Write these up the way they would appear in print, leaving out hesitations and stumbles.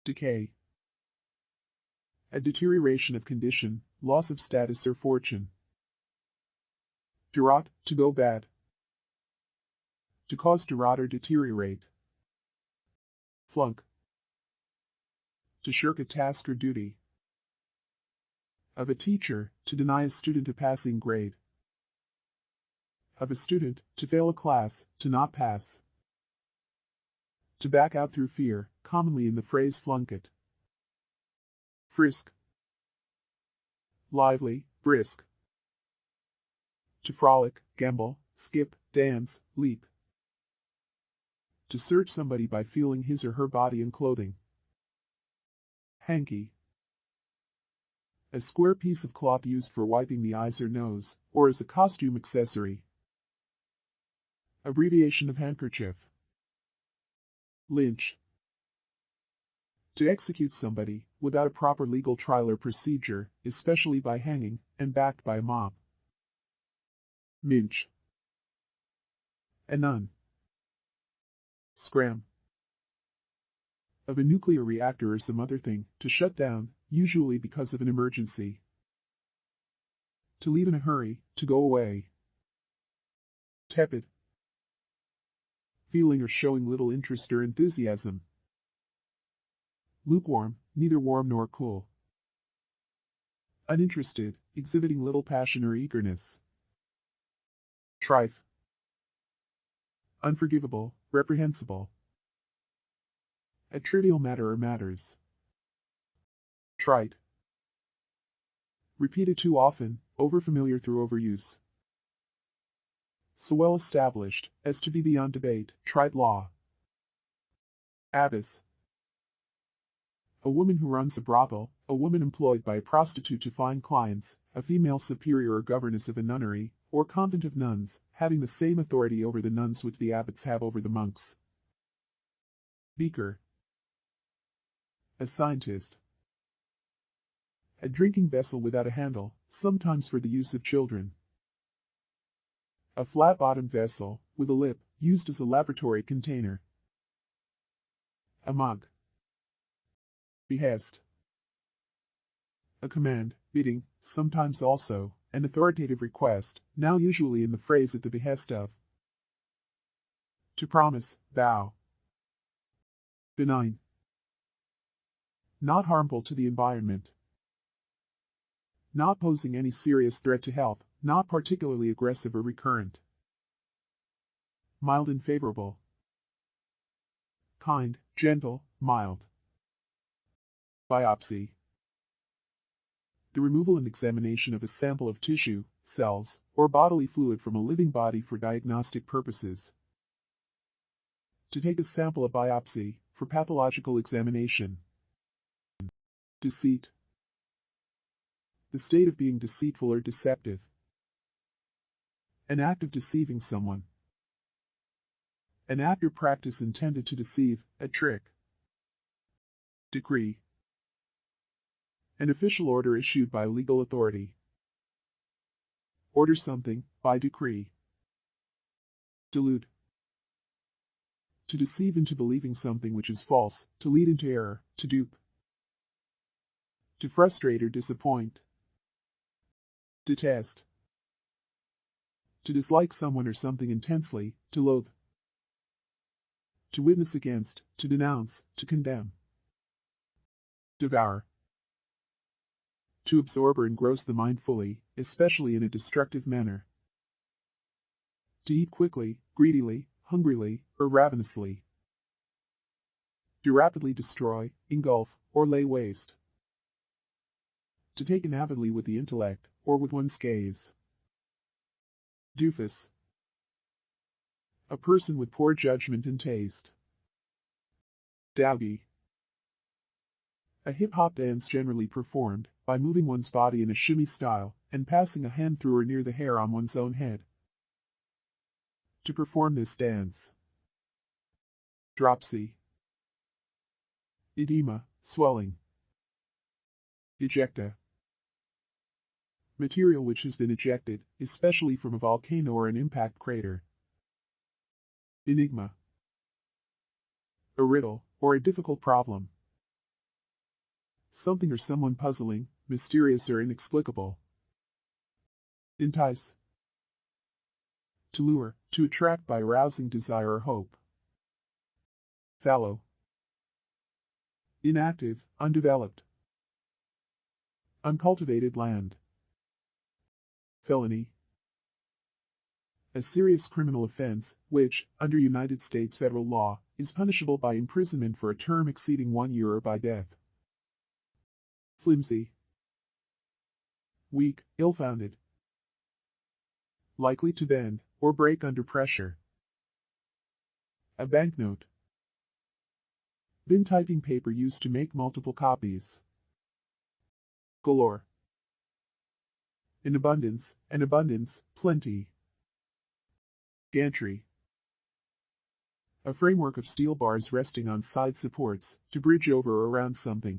decay. A deterioration of condition, loss of status or fortune. To rot, to go bad. To cause to rot or deteriorate. Flunk. To shirk a task or duty. Of a teacher, to deny a student a passing grade. Of a student, to fail a class, to not pass. To back out through fear, commonly in the phrase flunk it. Frisk. Lively, brisk. To frolic, gambol, skip, dance, leap. To search somebody by feeling his or her body and clothing. Hanky. A square piece of cloth used for wiping the eyes or nose, or as a costume accessory. Abbreviation of handkerchief. Lynch. To execute somebody, without a proper legal trial or procedure, especially by hanging, and backed by a mob. Minch. A nun. Scram. Of a nuclear reactor or some other thing, to shut down, usually because of an emergency. To leave in a hurry, to go away. Tepid. Feeling or showing little interest or enthusiasm. Lukewarm, neither warm nor cool. Uninterested, exhibiting little passion or eagerness. Trife. Unforgivable, reprehensible. A trivial matter or matters. Trite. Repeated too often, overfamiliar through overuse. So well established, as to be beyond debate, trite law. Abbess. A woman who runs a brothel, a woman employed by a prostitute to find clients, a female superior or governess of a nunnery, or convent of nuns, having the same authority over the nuns which the abbots have over the monks. Beaker. A scientist. A drinking vessel without a handle, sometimes for the use of children. A flat-bottomed vessel, with a lip, used as a laboratory container. A mug. Behest. A command, bidding, sometimes also, an authoritative request, now usually in the phrase at the behest of. To promise, vow. Benign. Not harmful to the environment. Not posing any serious threat to health, not particularly aggressive or recurrent. Mild and favorable. Kind, gentle, mild. Biopsy. The removal and examination of a sample of tissue, cells, or bodily fluid from a living body for diagnostic purposes. To take a sample of biopsy, for pathological examination. Deceit. The state of being deceitful or deceptive. An act of deceiving someone. An act or practice intended to deceive, a trick. Decree. An official order issued by legal authority. Order something, by decree. Delude. To deceive into believing something which is false, to lead into error, to dupe. To frustrate or disappoint. Detest. To dislike someone or something intensely, to loathe. To witness against, to denounce, to condemn. Devour. To absorb or engross the mind fully, especially in a destructive manner. To eat quickly, greedily, hungrily, or ravenously. To rapidly destroy, engulf, or lay waste. To take in avidly with the intellect, or with one's gaze. Doofus. A person with poor judgment and taste. Dowgie. A hip-hop dance generally performed by moving one's body in a shimmy style and passing a hand through or near the hair on one's own head. To perform this dance. Dropsy. Edema, swelling. Ejecta. Material which has been ejected, especially from a volcano or an impact crater. Enigma. A riddle, or a difficult problem. something or someone puzzling, mysterious or inexplicable. Entice. To lure, to attract by arousing desire or hope. Fallow. Inactive, undeveloped. Uncultivated land. Felony. A serious criminal offense, which, under United States federal law, is punishable by imprisonment for a term exceeding 1 year or by death. Flimsy. Weak, ill-founded. Likely to bend, or break under pressure. A banknote. Bin typing paper used to make multiple copies. Galore. In abundance, an abundance, plenty. Gantry. A framework of steel bars resting on side supports, to bridge over or around something.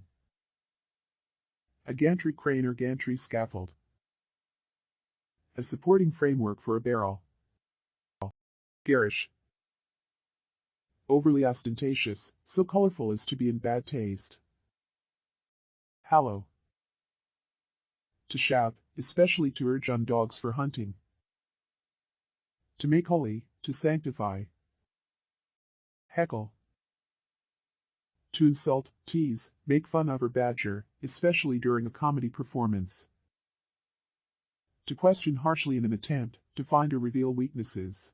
A gantry crane or gantry scaffold. A supporting framework for a barrel. Garish. Overly ostentatious, so colorful as to be in bad taste. Hallow. To shout, especially to urge on dogs for hunting. To make holy, to sanctify. Heckle. To insult, tease, make fun of or badger, especially during a comedy performance. To question harshly in an attempt to find or reveal weaknesses.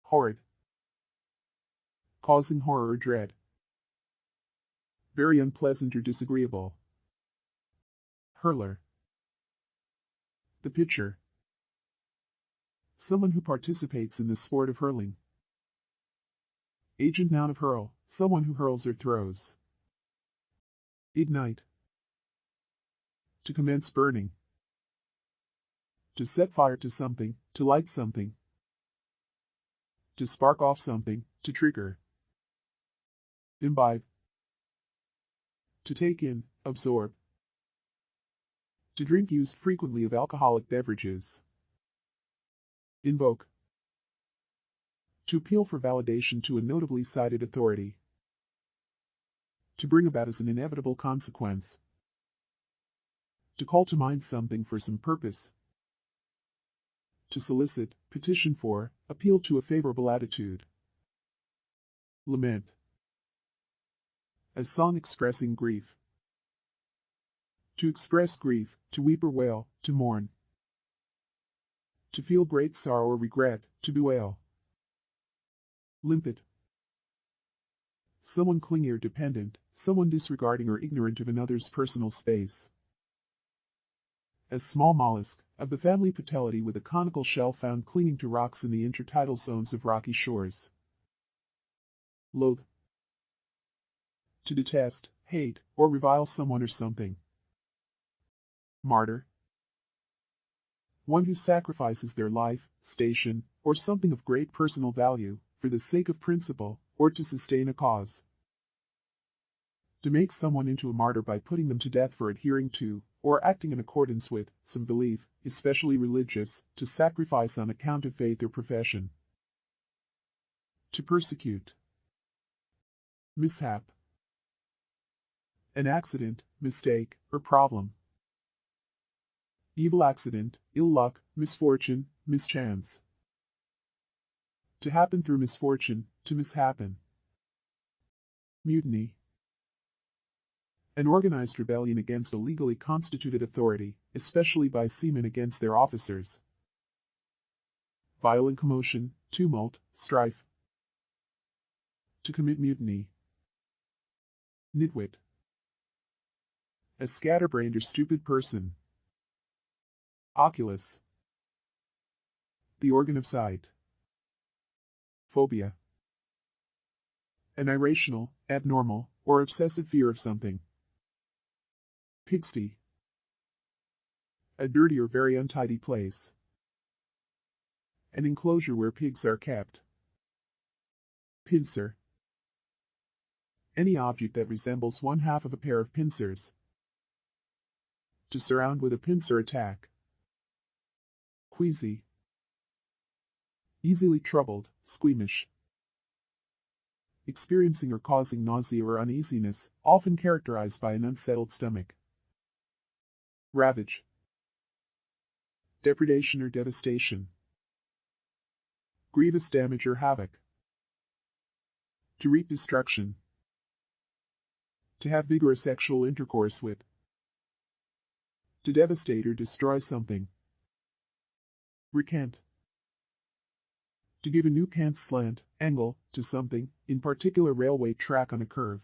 Horrid. Causing horror or dread. Very unpleasant or disagreeable. Hurler. The pitcher. Someone who participates in the sport of hurling. Agent noun of hurl, someone who hurls or throws. Ignite. To commence burning. To set fire to something, to light something. To spark off something, to trigger. Imbibe. To take in, absorb. To drink used frequently of alcoholic beverages. Invoke. To appeal for validation to a notably cited authority. To bring about as an inevitable consequence. To call to mind something for some purpose. To solicit, petition for, appeal to a favorable attitude. Lament. A song expressing grief. To express grief, to weep or wail, to mourn. To feel great sorrow or regret, to bewail. Limpid. Someone clingy or dependent, someone disregarding or ignorant of another's personal space. A small mollusk, of the family Patelidae with a conical shell found clinging to rocks in the intertidal zones of rocky shores. Loathe. To detest, hate, or revile someone or something. Martyr. One who sacrifices their life, station, or something of great personal value, for the sake of principle, or to sustain a cause. To make someone into a martyr by putting them to death for adhering to, or acting in accordance with, some belief, especially religious, to sacrifice on account of faith or profession. To persecute. Mishap. An accident, mistake, or problem. Evil accident, ill luck, misfortune, mischance. To happen through misfortune, to mishappen. Mutiny. An organized rebellion against a legally constituted authority, especially by seamen against their officers. Violent commotion, tumult, strife. To commit mutiny. Nitwit. A scatterbrained or stupid person. Oculus. The organ of sight. Phobia. An irrational, abnormal, or obsessive fear of something. Pigsty. A dirty or very untidy place. An enclosure where pigs are kept. Pincer. Any object that resembles one half of a pair of pincers. To surround with a pincer attack. Queasy. Easily troubled, squeamish. experiencing or causing nausea or uneasiness, often characterized by an unsettled stomach. Ravage. Depredation or devastation. Grievous damage or havoc. To reap destruction. To have vigorous sexual intercourse with. To devastate or destroy something. Recant. To give a new cant slant, angle, to something, in particular railway track on a curve.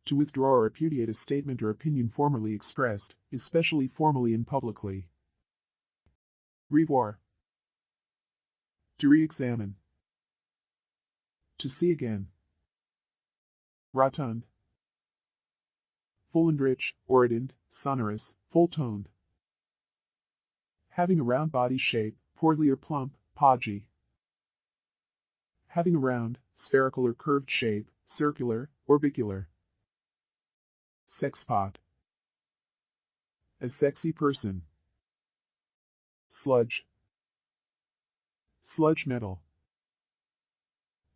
To withdraw or repudiate a statement or opinion formerly expressed, especially formally and publicly. Revoir. To re-examine. To see again. Rotund. Full and rich, ordinate, sonorous, full-toned. Having a round body shape, portly or plump, podgy. Having a round, spherical or curved shape, circular, orbicular. Sexpot. A sexy person. Sludge. Sludge metal.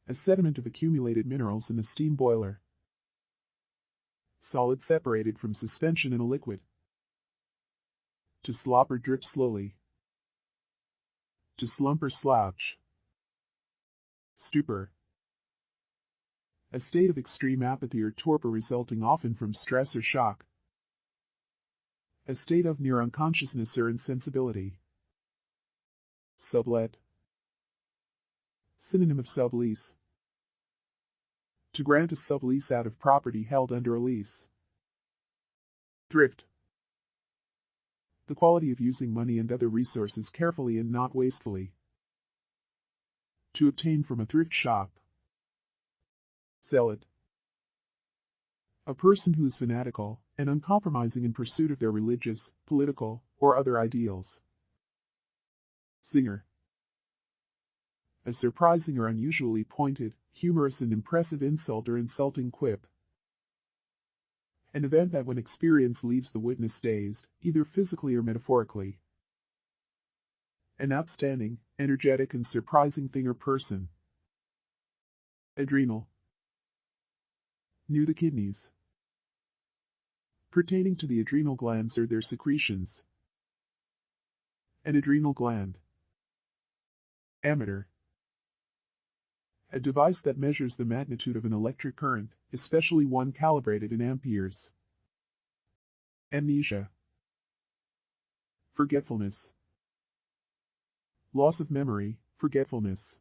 A sediment of accumulated minerals in a steam boiler. Solid separated from suspension in a liquid. To slop or drip slowly. To slump or slouch. Stupor. A state of extreme apathy or torpor resulting often from stress or shock. A state of near unconsciousness or insensibility. Sublet. Synonym of sublease. To grant a sublease out of property held under a lease. Thrift. The quality of using money and other resources carefully and not wastefully. To obtain from a thrift shop. Zealot. A person who is fanatical and uncompromising in pursuit of their religious, political, or other ideals. Singer. A surprising or unusually pointed, humorous and impressive insult or insulting quip. An event that when experienced leaves the witness dazed, either physically or metaphorically. An outstanding, energetic and surprising thing or person. Adrenal. Near the kidneys. Pertaining to the adrenal glands or their secretions. An adrenal gland. Ammeter. A device that measures the magnitude of an electric current, especially one calibrated in amperes. Amnesia. Forgetfulness. Loss of memory, forgetfulness.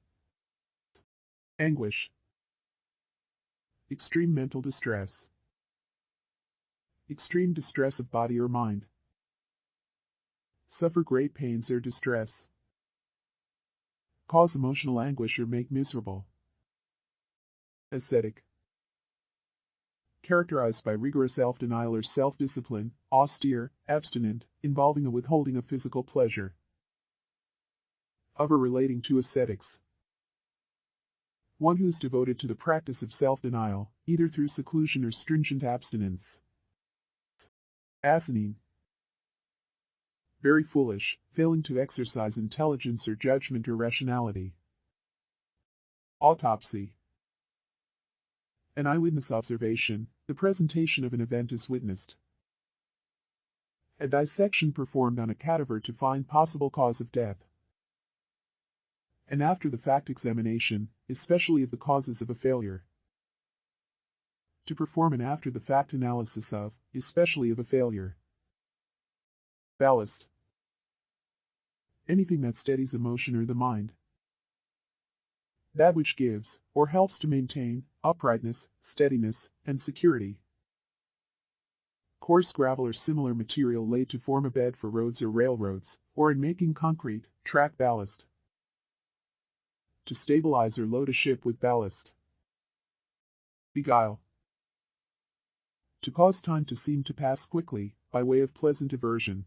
Anguish. Extreme mental distress. Extreme distress of body or mind. Suffer great pains or distress. Cause emotional anguish or make miserable. Ascetic. Characterized by rigorous self-denial or self-discipline, austere, abstinent, involving a withholding of physical pleasure. Of or relating to ascetics. One who is devoted to the practice of self-denial, either through seclusion or stringent abstinence. Asinine. Very foolish, failing to exercise intelligence or judgment or rationality. Autopsy. An eyewitness observation, the presentation of an event as witnessed. A dissection performed on a cadaver to find possible cause of death. An after-the-fact examination, especially of the causes of a failure. To perform an after-the-fact analysis of, especially of a failure. Ballast. Anything that steadies emotion or the mind. That which gives, or helps to maintain, uprightness, steadiness, and security. Coarse gravel or similar material laid to form a bed for roads or railroads, or in making concrete, track ballast. To stabilize or load a ship with ballast. Beguile. To cause time to seem to pass quickly, by way of pleasant diversion.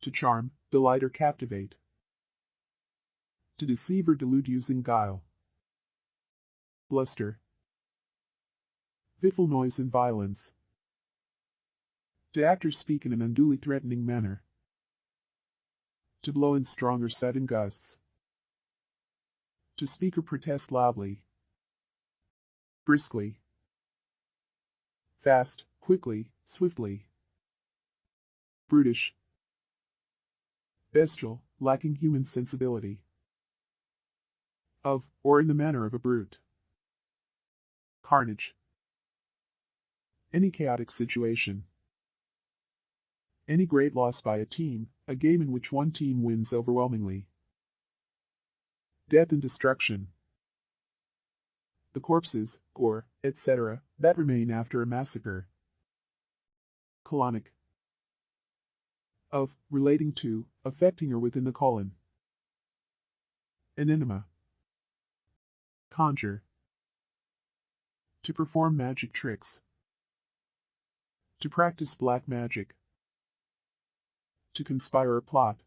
To charm, delight or captivate. To deceive or delude using guile. Bluster. Fitful noise and violence. To act or speak in an unduly threatening manner. To blow in strong or sudden gusts. To speak or protest loudly. Briskly. Fast, quickly, swiftly. Brutish. Bestial, lacking human sensibility. Of, or in the manner of a brute. Carnage. Any chaotic situation. Any great loss by a team, a game in which one team wins overwhelmingly. Death and destruction. The corpses, gore, etc., that remain after a massacre. Colonic. Of, relating to, affecting or within the colon. Enigma. Conjure. To perform magic tricks. To practice black magic. To conspire or plot.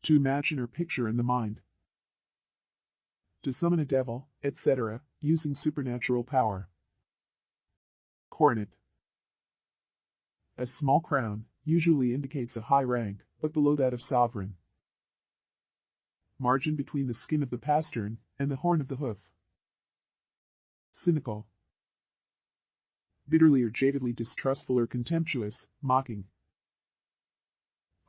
To imagine or picture in the mind. To summon a devil, etc., using supernatural power. Coronet. A small crown, usually indicates a high rank, but below that of sovereign. Margin between the skin of the pastern and the horn of the hoof. Cynical. Bitterly or jadedly distrustful or contemptuous, mocking.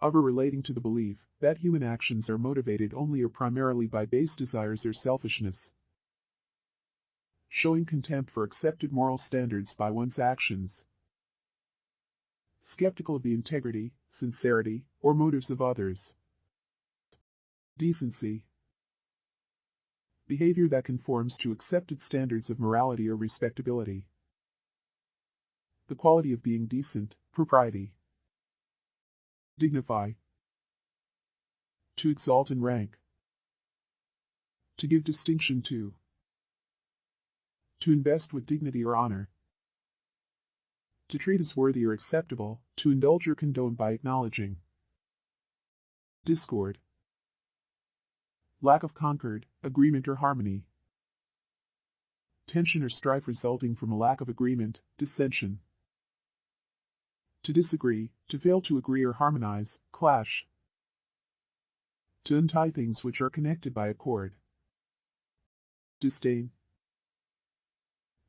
Of or relating to the belief that human actions are motivated only or primarily by base desires or selfishness. Showing contempt for accepted moral standards by one's actions. Skeptical of the integrity, sincerity, or motives of others. Decency. Behavior that conforms to accepted standards of morality or respectability. The quality of being decent, propriety. Dignify. To exalt in rank. To give distinction to. To invest with dignity or honor. To treat as worthy or acceptable, to indulge or condone by acknowledging. Discord. Lack of concord, agreement or harmony. Tension or strife resulting from a lack of agreement, dissension. To disagree, to fail to agree or harmonize, clash. To untie things which are connected by a cord. Disdain.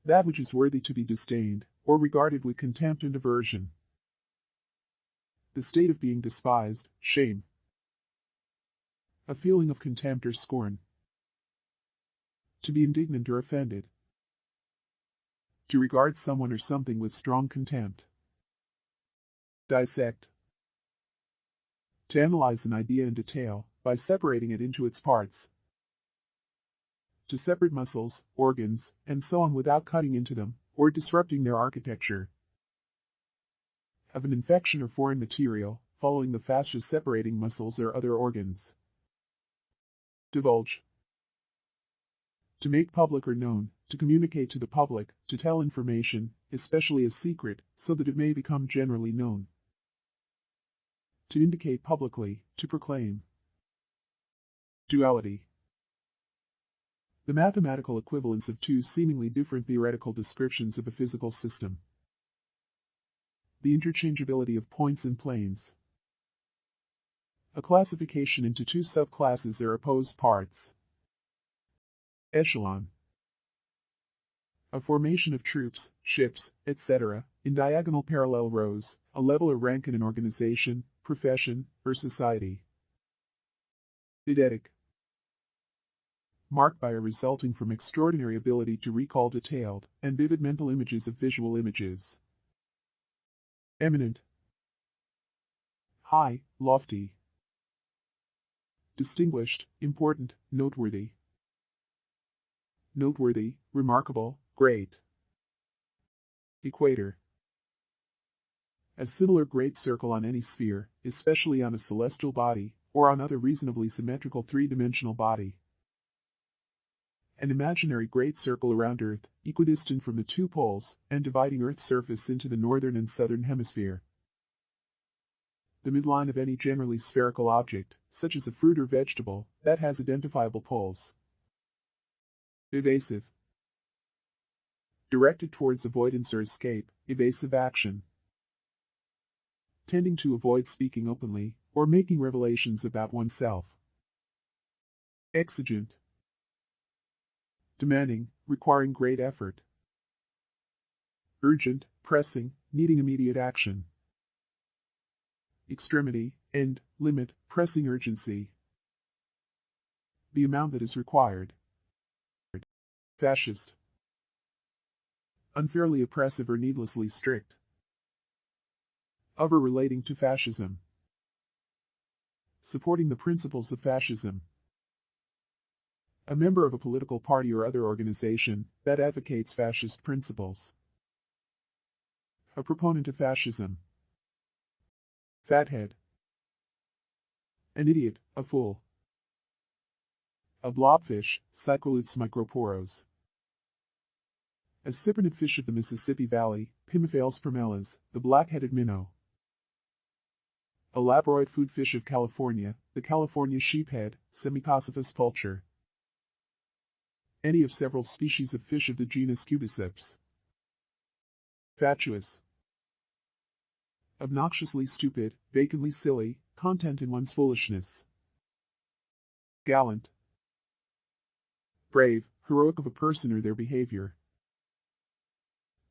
That which is worthy to be disdained, or regarded with contempt and aversion. The state of being despised, shame. A feeling of contempt or scorn. To be indignant or offended. To regard someone or something with strong contempt. Dissect. To analyze an idea in detail, by separating it into its parts. To separate muscles, organs, and so on without cutting into them, or disrupting their architecture. Of an infection or foreign material, following the fascia separating muscles or other organs. Divulge. To make public or known, to communicate to the public, to tell information, especially a secret, so that it may become generally known. To indicate publicly, to proclaim. Duality. The mathematical equivalence of two seemingly different theoretical descriptions of a physical system. The interchangeability of points and planes. A classification into two subclasses or opposed parts. Echelon. A formation of troops, ships, etc., in diagonal parallel rows, a level or rank in an organization, profession, or society. Eidetic. Marked by or resulting from extraordinary ability to recall detailed and vivid mental images of visual images. Eminent. High, lofty. Distinguished, important, noteworthy. Noteworthy, remarkable, great. Equator. A similar great circle on any sphere, especially on a celestial body, or on other reasonably symmetrical three-dimensional body. An imaginary great circle around Earth, equidistant from the two poles, and dividing Earth's surface into the northern and southern hemisphere. The midline of any generally spherical object, such as a fruit or vegetable, that has identifiable poles. Evasive. Directed towards avoidance or escape, evasive action. Tending to avoid speaking openly, or making revelations about oneself. Exigent. Demanding, requiring great effort. Urgent, pressing, needing immediate action. Extremity, end, limit, pressing urgency. The amount that is required. Fascist. Unfairly oppressive or needlessly strict. Of or relating to fascism. Supporting the principles of fascism. A member of a political party or other organization that advocates fascist principles. A proponent of fascism. Fathead. An idiot, a fool. A blobfish, Cycroliths microporos. A cyprinid fish of the Mississippi Valley, Pimaphales parmelas, the black-headed minnow. A labroid food fish of California, the California sheephead, Semicocyphus pulcher. Any of several species of fish of the genus Cubiceps. Fatuous. Obnoxiously stupid, vacantly silly, content in one's foolishness. Gallant. Brave, heroic of a person or their behavior.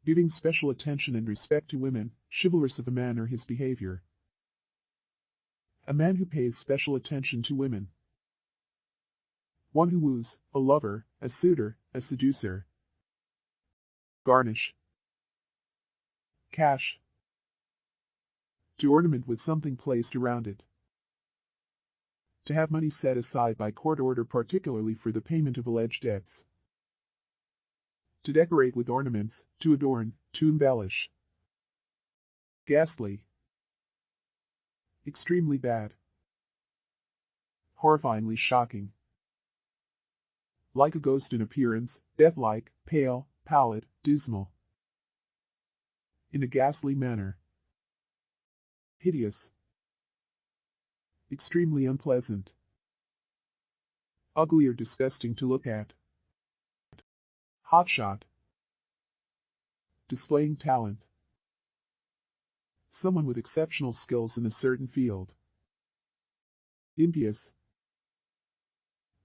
Giving special attention and respect to women, chivalrous of a man or his behavior. A man who pays special attention to women. One who woos, a lover, a suitor, a seducer. Garnish. Cash. To ornament with something placed around it. To have money set aside by court order particularly for the payment of alleged debts. To decorate with ornaments, to adorn, to embellish. Ghastly. Extremely bad. Horrifyingly shocking. Like a ghost in appearance, death-like, pale, pallid, dismal. In a ghastly manner. Hideous. Extremely unpleasant. Ugly or disgusting to look at. Hotshot. Displaying talent. Someone with exceptional skills in a certain field. Impious.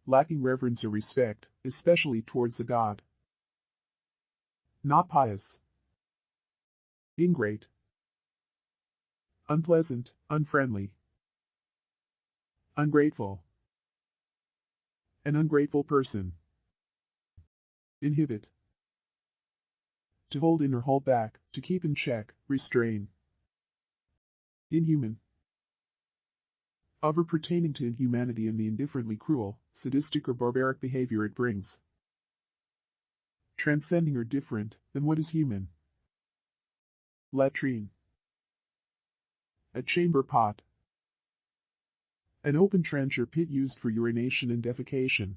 Lacking reverence or respect, especially towards a god. Not pious. Ingrate. Unpleasant, unfriendly. Ungrateful. An ungrateful person. Inhibit. To hold in or hold back, to keep in check, restrain. Inhuman. Of or pertaining to inhumanity and the indifferently cruel, sadistic or barbaric behavior it brings. Transcending or different than what is human. Latrine. A chamber pot. An open trench or pit used for urination and defecation.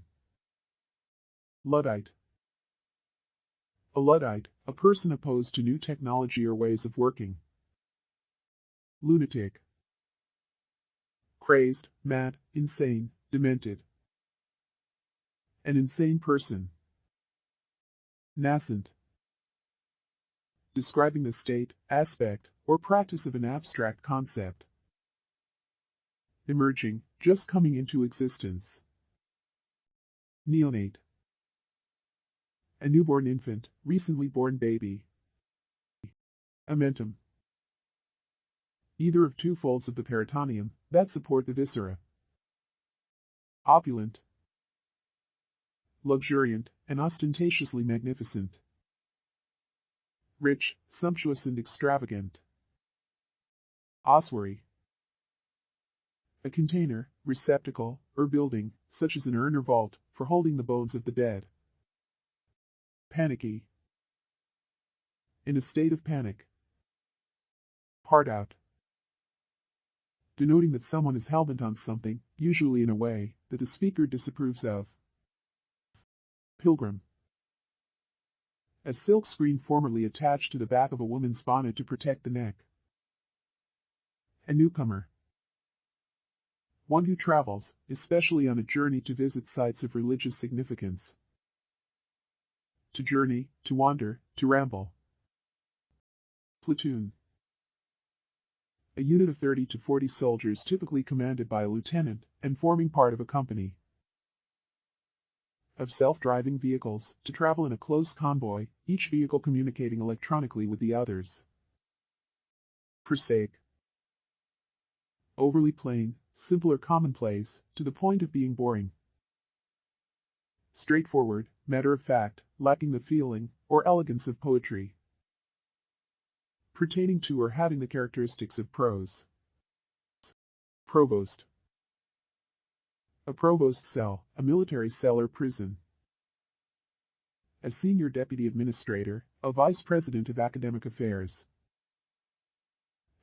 Luddite. A Luddite, a person opposed to new technology or ways of working. Lunatic. Crazed, mad, insane, demented. An insane person. Nascent. Describing the state, aspect, or practice of an abstract concept. Emerging, just coming into existence. Neonate. A newborn infant, recently born baby. Amentum. Either of two folds of the peritoneum that support the viscera. Opulent. Luxuriant, and ostentatiously magnificent. Rich, sumptuous and extravagant. Ossuary. A container, receptacle, or building, such as an urn or vault, for holding the bones of the dead. Panicky. In a state of panic. Part out. Denoting that someone is hellbent on something, usually in a way that the speaker disapproves of. Pilgrim. A silk screen formerly attached to the back of a woman's bonnet to protect the neck. A newcomer. One who travels, especially on a journey to visit sites of religious significance. To journey, to wander, to ramble. Platoon. A unit of 30 to 40 soldiers typically commanded by a lieutenant, and forming part of a company. of self-driving vehicles to travel in a close convoy, each vehicle communicating electronically with the others. Prosaic. Overly plain, simple or commonplace, to the point of being boring. Straightforward, matter-of-fact, lacking the feeling or elegance of poetry. Pertaining to or having the characteristics of prose. Provost. A provost cell, a military cell or prison. A senior deputy administrator, a vice president of academic affairs.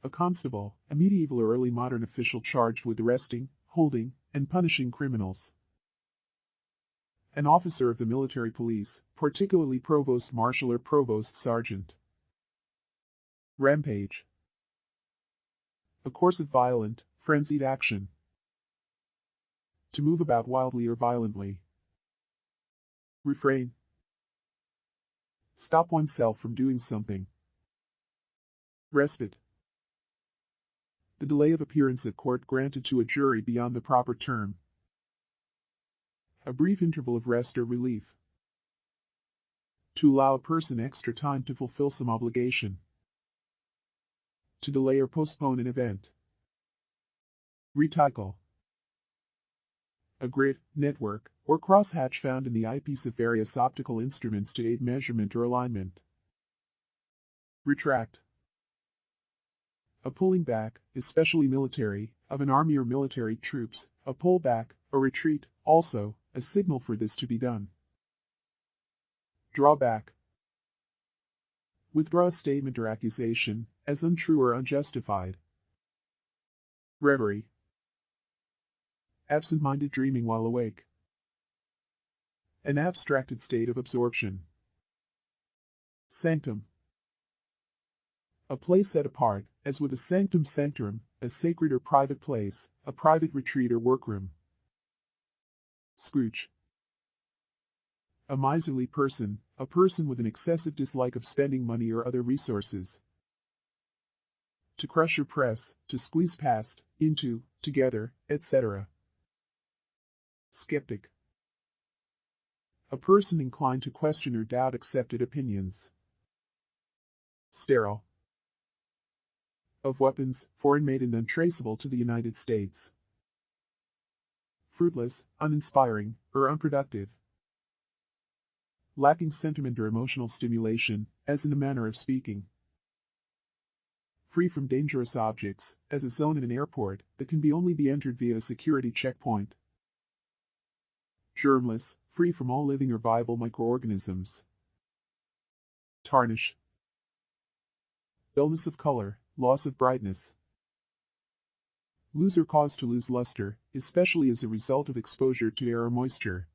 A constable, a medieval or early modern official charged with arresting, holding, and punishing criminals. An officer of the military police, particularly provost marshal or provost sergeant. Rampage. A course of violent, frenzied action. To move about wildly or violently. Refrain. Stop oneself from doing something. Respite. The delay of appearance at court granted to a jury beyond the proper term. A brief interval of rest or relief. To allow a person extra time to fulfill some obligation. To delay or postpone an event. Reticle. A grid, network, or crosshatch found in the eyepiece of various optical instruments to aid measurement or alignment. Retract. A pulling back, especially military, of an army or military troops, a pullback, or retreat, also, a signal for this to be done. Draw back. Withdraw a statement or accusation, as untrue or unjustified. Reverie. Absent-minded dreaming while awake. An abstracted state of absorption. Sanctum. A place set apart, as with a sanctum sanctorum, a sacred or private place, a private retreat or workroom. Scrooge. A miserly person, a person with an excessive dislike of spending money or other resources. To crush or press, to squeeze past, into, together, etc. Skeptic. A person inclined to question or doubt accepted opinions. Sterile. Of weapons, foreign-made and untraceable to the United States. Fruitless, uninspiring, or unproductive. Lacking sentiment or emotional stimulation, as in a manner of speaking. Free from dangerous objects, as a zone in an airport that can only be entered via a security checkpoint. Germless, free from all living or viable microorganisms. Tarnish. Dullness of color, loss of brightness. Lose or cause to lose luster, especially as a result of exposure to air or moisture.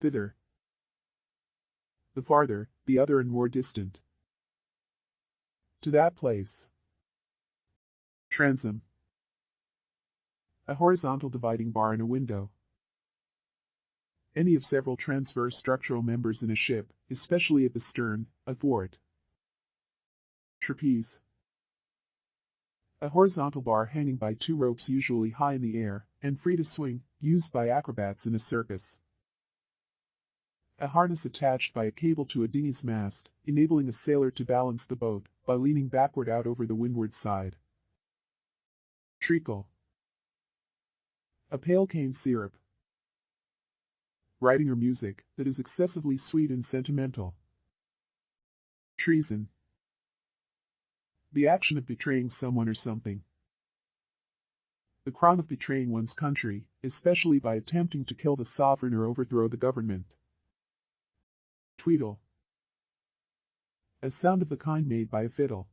Thither. The farther, the other and more distant. To that place. Transom. A horizontal dividing bar in a window. Any of several transverse structural members in a ship, especially at the stern, athwart. Trapeze. A horizontal bar hanging by two ropes usually high in the air, and free to swing, used by acrobats in a circus. A harness attached by a cable to a dinghy's mast, enabling a sailor to balance the boat, by leaning backward out over the windward side. Treacle. A pale cane syrup. Writing or music that is excessively sweet and sentimental. Treason. The action of betraying someone or something. The crime of betraying one's country, especially by attempting to kill the sovereign or overthrow the government. Tweedle. A sound of the kind made by a fiddle.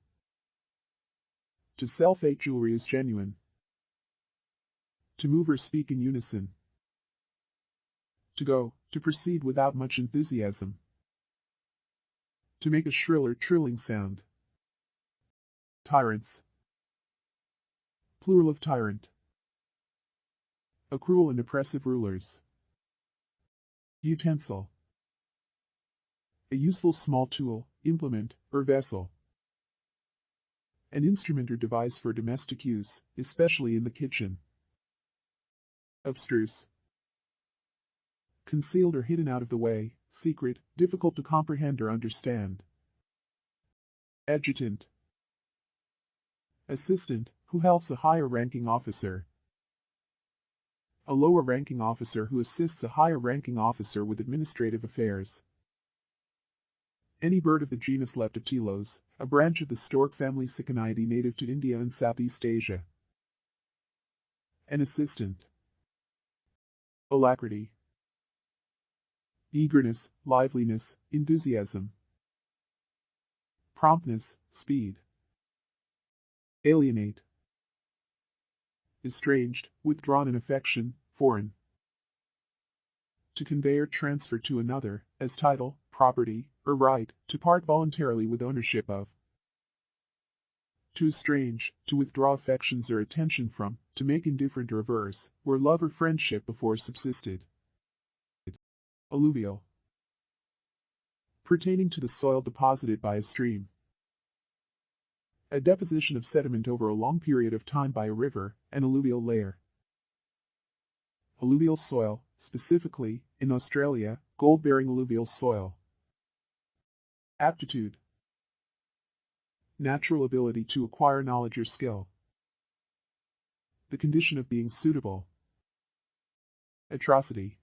To sell fake jewelry is genuine. To move or speak in unison. To go, to proceed without much enthusiasm. To make a shrill or trilling sound. Tyrants. Plural of tyrant. A cruel and oppressive rulers. Utensil. A useful small tool, implement, or vessel. An instrument or device for domestic use, especially in the kitchen. Abstruse. concealed or hidden out of the way, secret, difficult to comprehend or understand. Adjutant. Assistant, who helps a higher-ranking officer. A lower-ranking officer who assists a higher-ranking officer with administrative affairs. Any bird of the genus Leptoptelos, a branch of the stork family Sicanidae native to India and Southeast Asia. An assistant. Alacrity. Eagerness, liveliness, enthusiasm. Promptness, speed. Alienate. Estranged, withdrawn in affection, foreign. To convey or transfer to another, as title, property, or right, to part voluntarily with ownership of. To estrange, to withdraw affections or attention from, to make indifferent or averse, where love or friendship before subsisted. Alluvial. Pertaining to the soil deposited by a stream. A deposition of sediment over a long period of time by a river, an alluvial layer. Alluvial soil, specifically, in Australia, gold-bearing alluvial soil. Aptitude. Natural ability to acquire knowledge or skill. The condition of being suitable. Atrocity.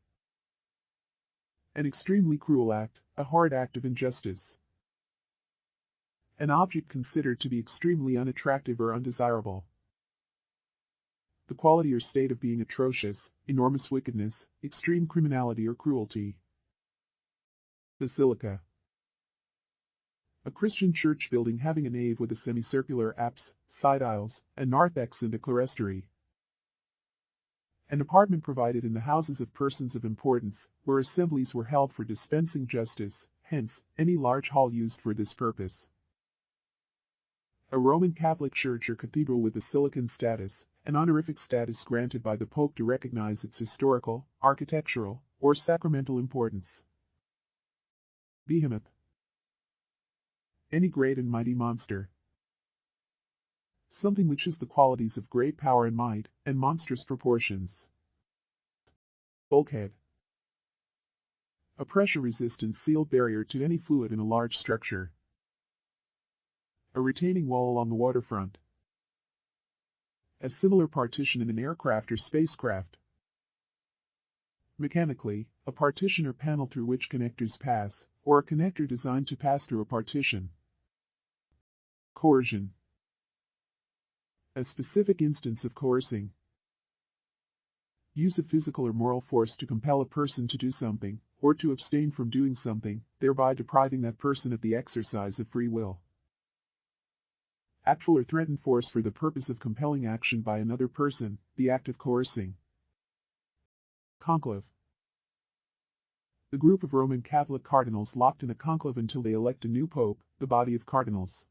An extremely cruel act, a horrid act of injustice. An object considered to be extremely unattractive or undesirable. The quality or state of being atrocious, enormous wickedness, extreme criminality or cruelty. Basilica. A Christian church building having a nave with a semicircular apse, side aisles, a narthex and a clerestory. An apartment provided in the houses of persons of importance, where assemblies were held for dispensing justice, hence, any large hall used for this purpose. A Roman Catholic church or cathedral with basilican status, an honorific status granted by the Pope to recognize its historical, architectural, or sacramental importance. Behemoth. Any great and mighty monster. Something which has the qualities of great power and might, and monstrous proportions. Bulkhead. A pressure-resistant sealed barrier to any fluid in a large structure. A retaining wall along the waterfront. A similar partition in an aircraft or spacecraft. Mechanically, a partition or panel through which connectors pass, or a connector designed to pass through a partition. Coercion. A specific instance of coercing. Use of physical or moral force to compel a person to do something, or to abstain from doing something, thereby depriving that person of the exercise of free will. Actual or threatened force for the purpose of compelling action by another person, the act of coercing. Conclave. The group of Roman Catholic cardinals locked in a conclave until they elect a new pope, the body of cardinals.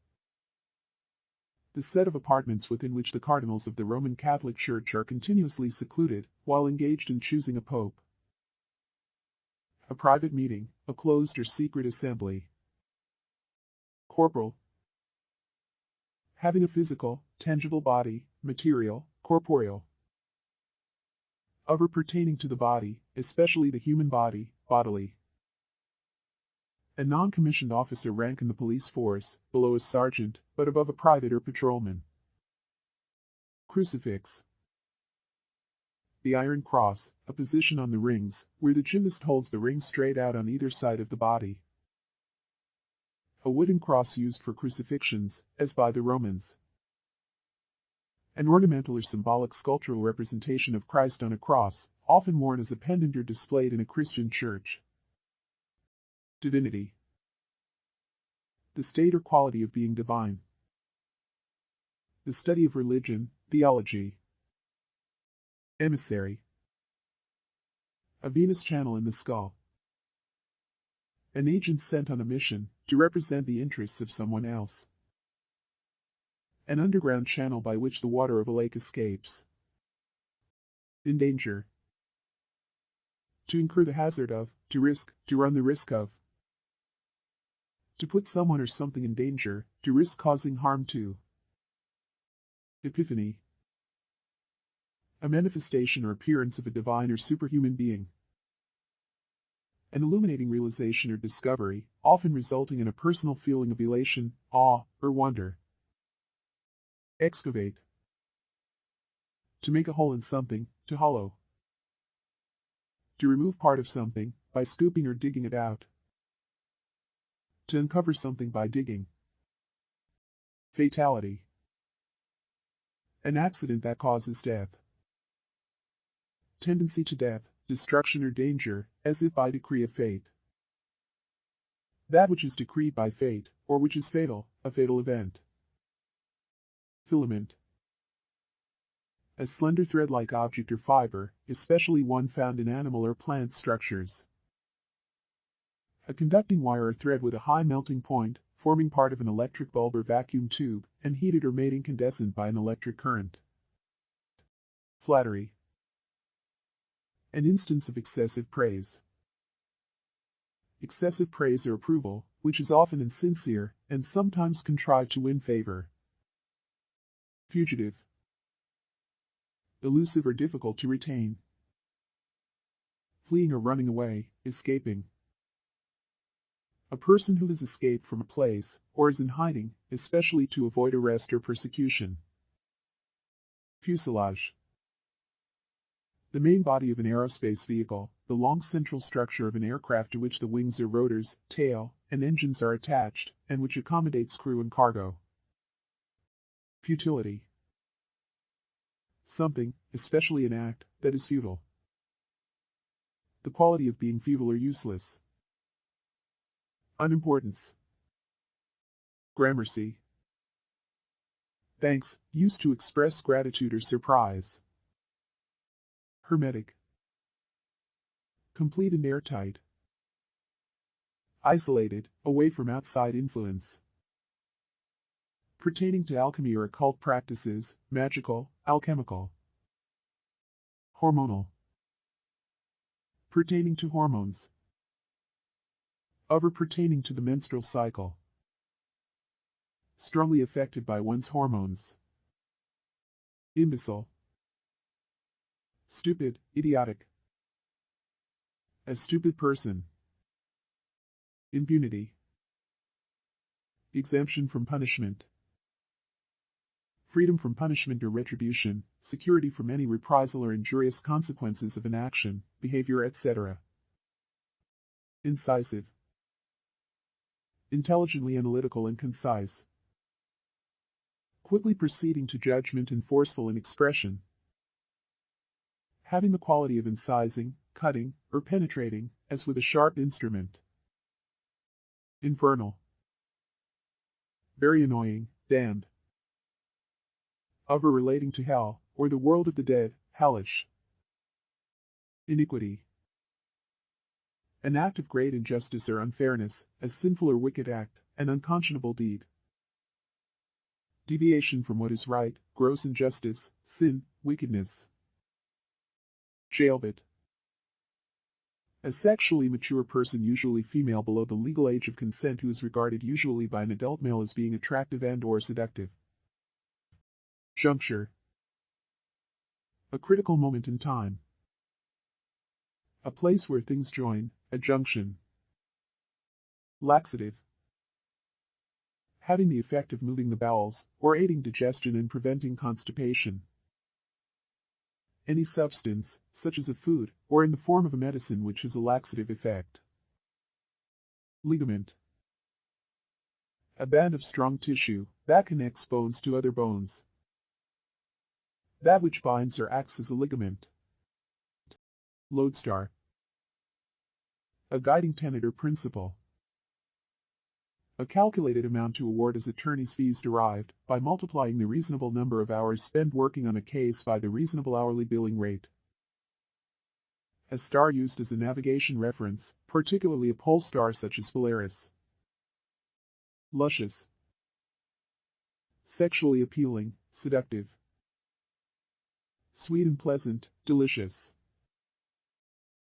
The set of apartments within which the cardinals of the Roman Catholic Church are continuously secluded, while engaged in choosing a pope. A private meeting, a closed or secret assembly. Corporal. Having a physical, tangible body, material, corporeal. Of or pertaining to the body, especially the human body, bodily. A non-commissioned officer rank in the police force, below a sergeant, but above a private or patrolman. Crucifix. The iron cross, a position on the rings, where the gymnast holds the ring straight out on either side of the body. A wooden cross used for crucifixions, as by the Romans. An ornamental or symbolic sculptural representation of Christ on a cross, often worn as a pendant or displayed in a Christian church. Divinity. The state or quality of being divine. The study of religion, theology. Emissary. A venous channel in the skull. An agent sent on a mission, to represent the interests of someone else. An underground channel by which the water of a lake escapes. Endanger. To incur the hazard of, to risk, to run the risk of. To put someone or something in danger, to risk causing harm to. Epiphany. A manifestation or appearance of a divine or superhuman being. An illuminating realization or discovery, often resulting in a personal feeling of elation, awe, or wonder. Excavate. To make a hole in something, to hollow. To remove part of something, by scooping or digging it out. To uncover something by digging. Fatality. An accident that causes death. Tendency to death, destruction or danger, as if by decree of fate. That which is decreed by fate, or which is fatal, a fatal event. Filament. A slender thread-like object or fiber, especially one found in animal or plant structures. A conducting wire or thread with a high melting point, forming part of an electric bulb or vacuum tube, and heated or made incandescent by an electric current. Flattery. An instance of excessive praise. Excessive praise or approval, which is often insincere, and sometimes contrived to win favor. Fugitive. Elusive or difficult to retain. Fleeing or running away, escaping. A person who has escaped from a place, or is in hiding, especially to avoid arrest or persecution. Fuselage. The main body of an aerospace vehicle, the long central structure of an aircraft to which the wings or rotors, tail, and engines are attached, and which accommodates crew and cargo. Futility. Something, especially an act, that is futile. The quality of being futile or useless. Unimportance. Gramercy. Thanks, used to express gratitude or surprise. Hermetic. Complete and airtight. Isolated, away from outside influence. Pertaining to alchemy or occult practices, magical, alchemical. Hormonal. Pertaining to hormones. Of or pertaining to the menstrual cycle. Strongly affected by one's hormones. Imbecile. Stupid, idiotic. A stupid person. Impunity. Exemption from punishment. Freedom from punishment or retribution, security from any reprisal or injurious consequences of an action, behavior, etc. Incisive. Intelligently analytical and concise. Quickly proceeding to judgment and forceful in expression. Having the quality of incising, cutting, or penetrating, as with a sharp instrument. Infernal. Very annoying, damned. Of or relating to hell, or the world of the dead, hellish. Iniquity. An act of great injustice or unfairness, a sinful or wicked act, an unconscionable deed. Deviation from what is right, gross injustice, sin, wickedness. Jailbait. A sexually mature person, usually female below the legal age of consent, who is regarded usually by an adult male as being attractive and/or seductive. Juncture. A critical moment in time. A place where things join, a junction. Laxative. Having the effect of moving the bowels, or aiding digestion and preventing constipation. Any substance, such as a food, or in the form of a medicine which has a laxative effect. Ligament. A band of strong tissue that connects bones to other bones. That which binds or acts as a ligament. Lodestar. A guiding tenet or principle. A calculated amount to award as attorney's fees derived by multiplying the reasonable number of hours spent working on a case by the reasonable hourly billing rate. A star used as a navigation reference, particularly a pole star such as Polaris. Luscious. Sexually appealing, seductive. Sweet and pleasant, delicious.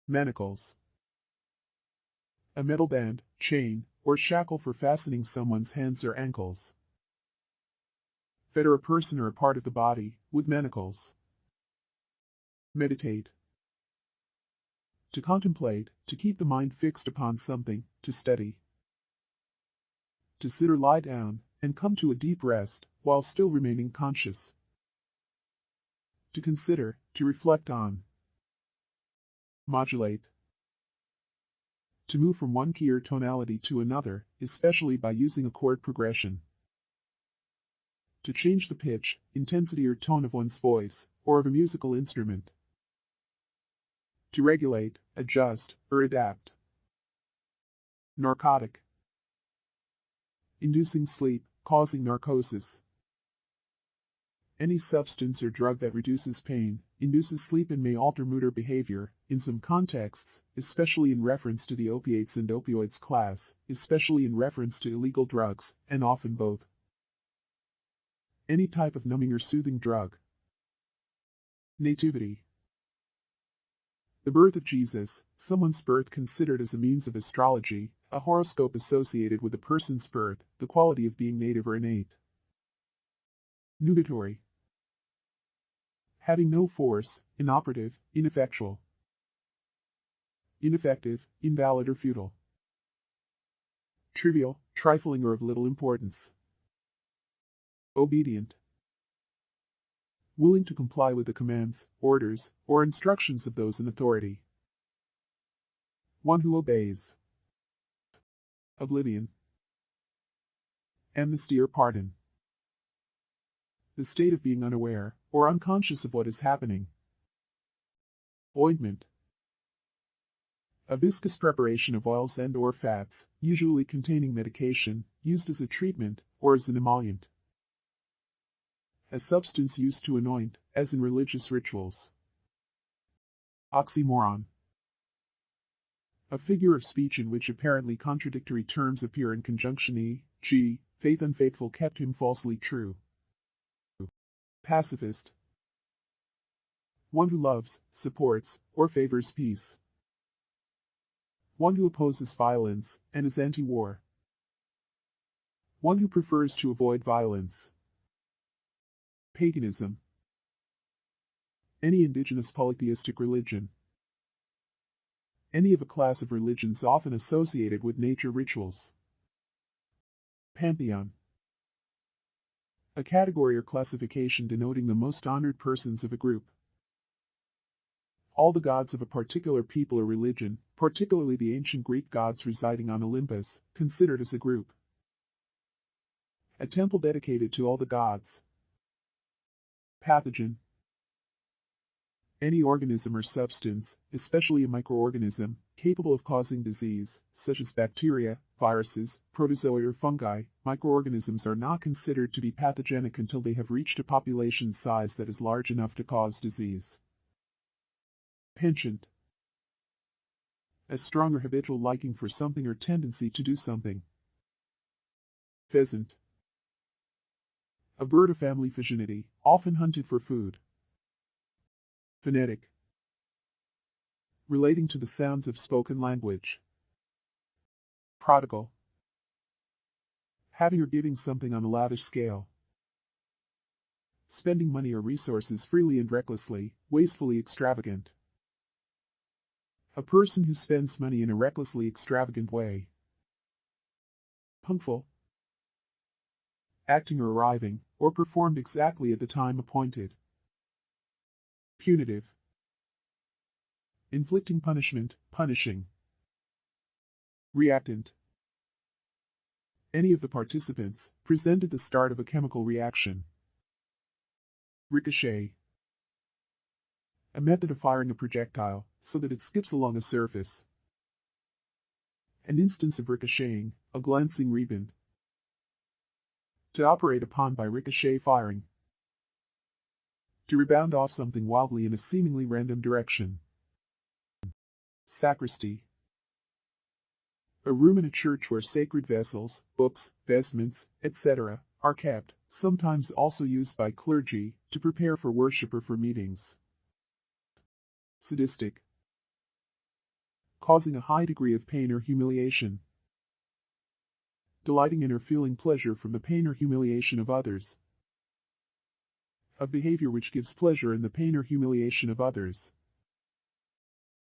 Manacles. A metal band, chain, or shackle for fastening someone's hands or ankles. Fetter a person or a part of the body with manacles. Meditate. to contemplate, to keep the mind fixed upon something, to study. To sit or lie down, and come to a deep rest, while still remaining conscious. To consider, to reflect on. Modulate. To move from one key or tonality to another, especially by using a chord progression. To change the pitch, intensity or tone of one's voice, or of a musical instrument. To regulate, adjust, or adapt. Narcotic. Inducing sleep, causing narcosis. Any substance or drug that reduces pain, induces sleep and may alter mood or behavior, in some contexts, especially in reference to the opiates and opioids class, especially in reference to illegal drugs, and often both. Any type of numbing or soothing drug. Nativity. The birth of Jesus, someone's birth considered as a means of astrology, a horoscope associated with a person's birth, the quality of being native or innate. Nugatory. Having no force, inoperative, ineffectual. Ineffective, invalid or futile. Trivial, trifling or of little importance. Obedient. Willing to comply with the commands, orders, or instructions of those in authority. One who obeys. Oblivion. Amnesty or pardon. The state of being unaware, or unconscious of what is happening. Ointment. A viscous preparation of oils and or fats, usually containing medication, used as a treatment, or as an emollient. A substance used to anoint, as in religious rituals. Oxymoron. A figure of speech in which apparently contradictory terms appear in conjunction e.g., faith unfaithful kept him falsely true. Pacifist. One who loves, supports, or favors peace. One who opposes violence, and is anti-war. One who prefers to avoid violence. Paganism. Any indigenous polytheistic religion. Any of a class of religions often associated with nature rituals. Pantheon. A category or classification denoting the most honored persons of a group. All the gods of a particular people or religion, particularly the ancient Greek gods residing on Olympus, considered as a group. A temple dedicated to all the gods. Pathogen. Any organism or substance, especially a microorganism, capable of causing disease, such as bacteria, viruses, protozoa or fungi. Microorganisms are not considered to be pathogenic until they have reached a population size that is large enough to cause disease. Penchant. A strong or habitual liking for something or tendency to do something. Pheasant. A bird of family phaeogeny, often hunted for food. Phonetic. Relating to the sounds of spoken language. Prodigal. Having or giving something on a lavish scale. Spending money or resources freely and recklessly, wastefully extravagant. A person who spends money in a recklessly extravagant way. Punctual. Acting or arriving, or performed exactly at the time appointed. Punitive. Inflicting punishment, punishing. Reactant. Any of the participants, present at the start of a chemical reaction. Ricochet. A method of firing a projectile, so that it skips along a surface. An instance of ricocheting, a glancing rebound. To operate upon by ricochet firing. To rebound off something wildly in a seemingly random direction. Sacristy. A room in a church where sacred vessels, books, vestments, etc., are kept, sometimes also used by clergy, to prepare for worship or for meetings. Sadistic. Causing a high degree of pain or humiliation. Delighting in or feeling pleasure from the pain or humiliation of others. Of behavior which gives pleasure in the pain or humiliation of others.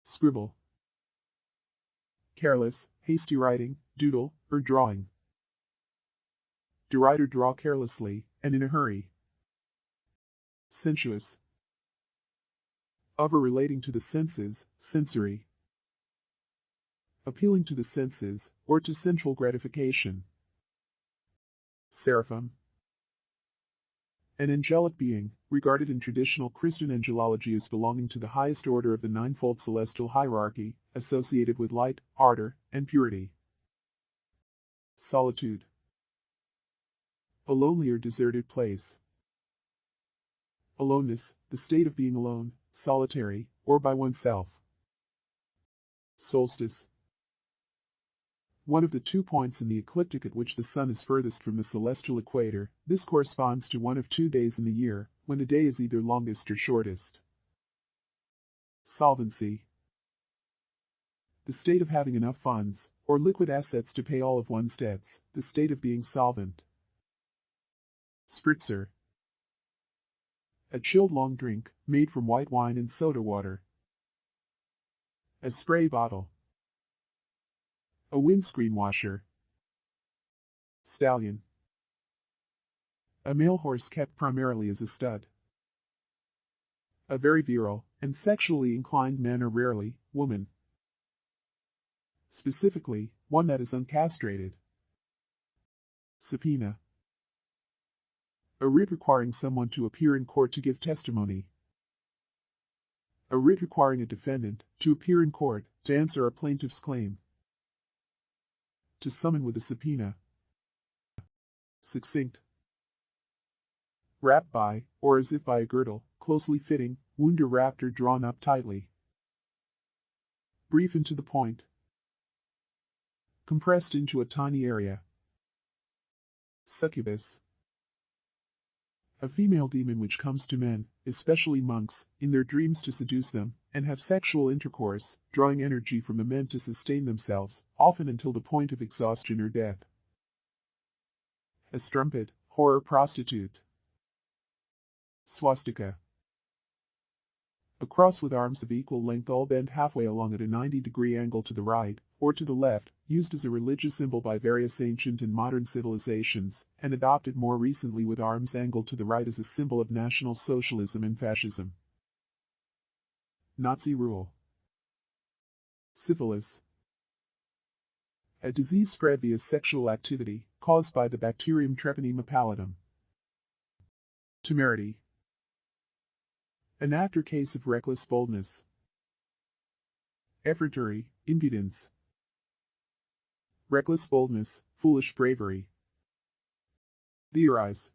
Scribble. careless, hasty writing, doodle, or drawing. To write or draw carelessly, and in a hurry. Sensuous. Of or relating to the senses, sensory. Appealing to the senses, or to sensual gratification. Seraphim. An angelic being, regarded in traditional Christian angelology as belonging to the highest order of the ninefold celestial hierarchy, associated with light, ardor, and purity. Solitude. A lonely or deserted place. Aloneness, the state of being alone, solitary, or by oneself. Solstice. One of the 2 points in the ecliptic at which the sun is furthest from the celestial equator, this corresponds to one of 2 days in the year, when the day is either longest or shortest. Solvency. The state of having enough funds, or liquid assets to pay all of one's debts, the state of being solvent. Spritzer. A chilled long drink, made from white wine and soda water. A spray bottle. A windscreen washer. Stallion. A male horse kept primarily as a stud. A very virile and sexually inclined man or rarely, woman. Specifically, one that is uncastrated. Subpoena. A writ requiring someone to appear in court to give testimony. A writ requiring a defendant to appear in court to answer a plaintiff's claim. To summon with a subpoena. Succinct. Wrapped by, or as if by a girdle, closely fitting, wound or wrapped or drawn up tightly. Brief and to the point. Compressed into a tiny area. Succubus. A female demon which comes to men, especially monks, in their dreams to seduce them, and have sexual intercourse, drawing energy from the men to sustain themselves, often until the point of exhaustion or death. A strumpet, horror prostitute. Swastika. A cross with arms of equal length all bent halfway along at a 90-degree angle to the right, or to the left, used as a religious symbol by various ancient and modern civilizations, and adopted more recently with arms angled to the right as a symbol of National Socialism and Fascism. Nazi rule. Syphilis. A disease spread via sexual activity, caused by the bacterium Treponema pallidum. Temerity. An act or case of reckless boldness. Effrontery, impudence. Reckless boldness, foolish bravery. Theorize.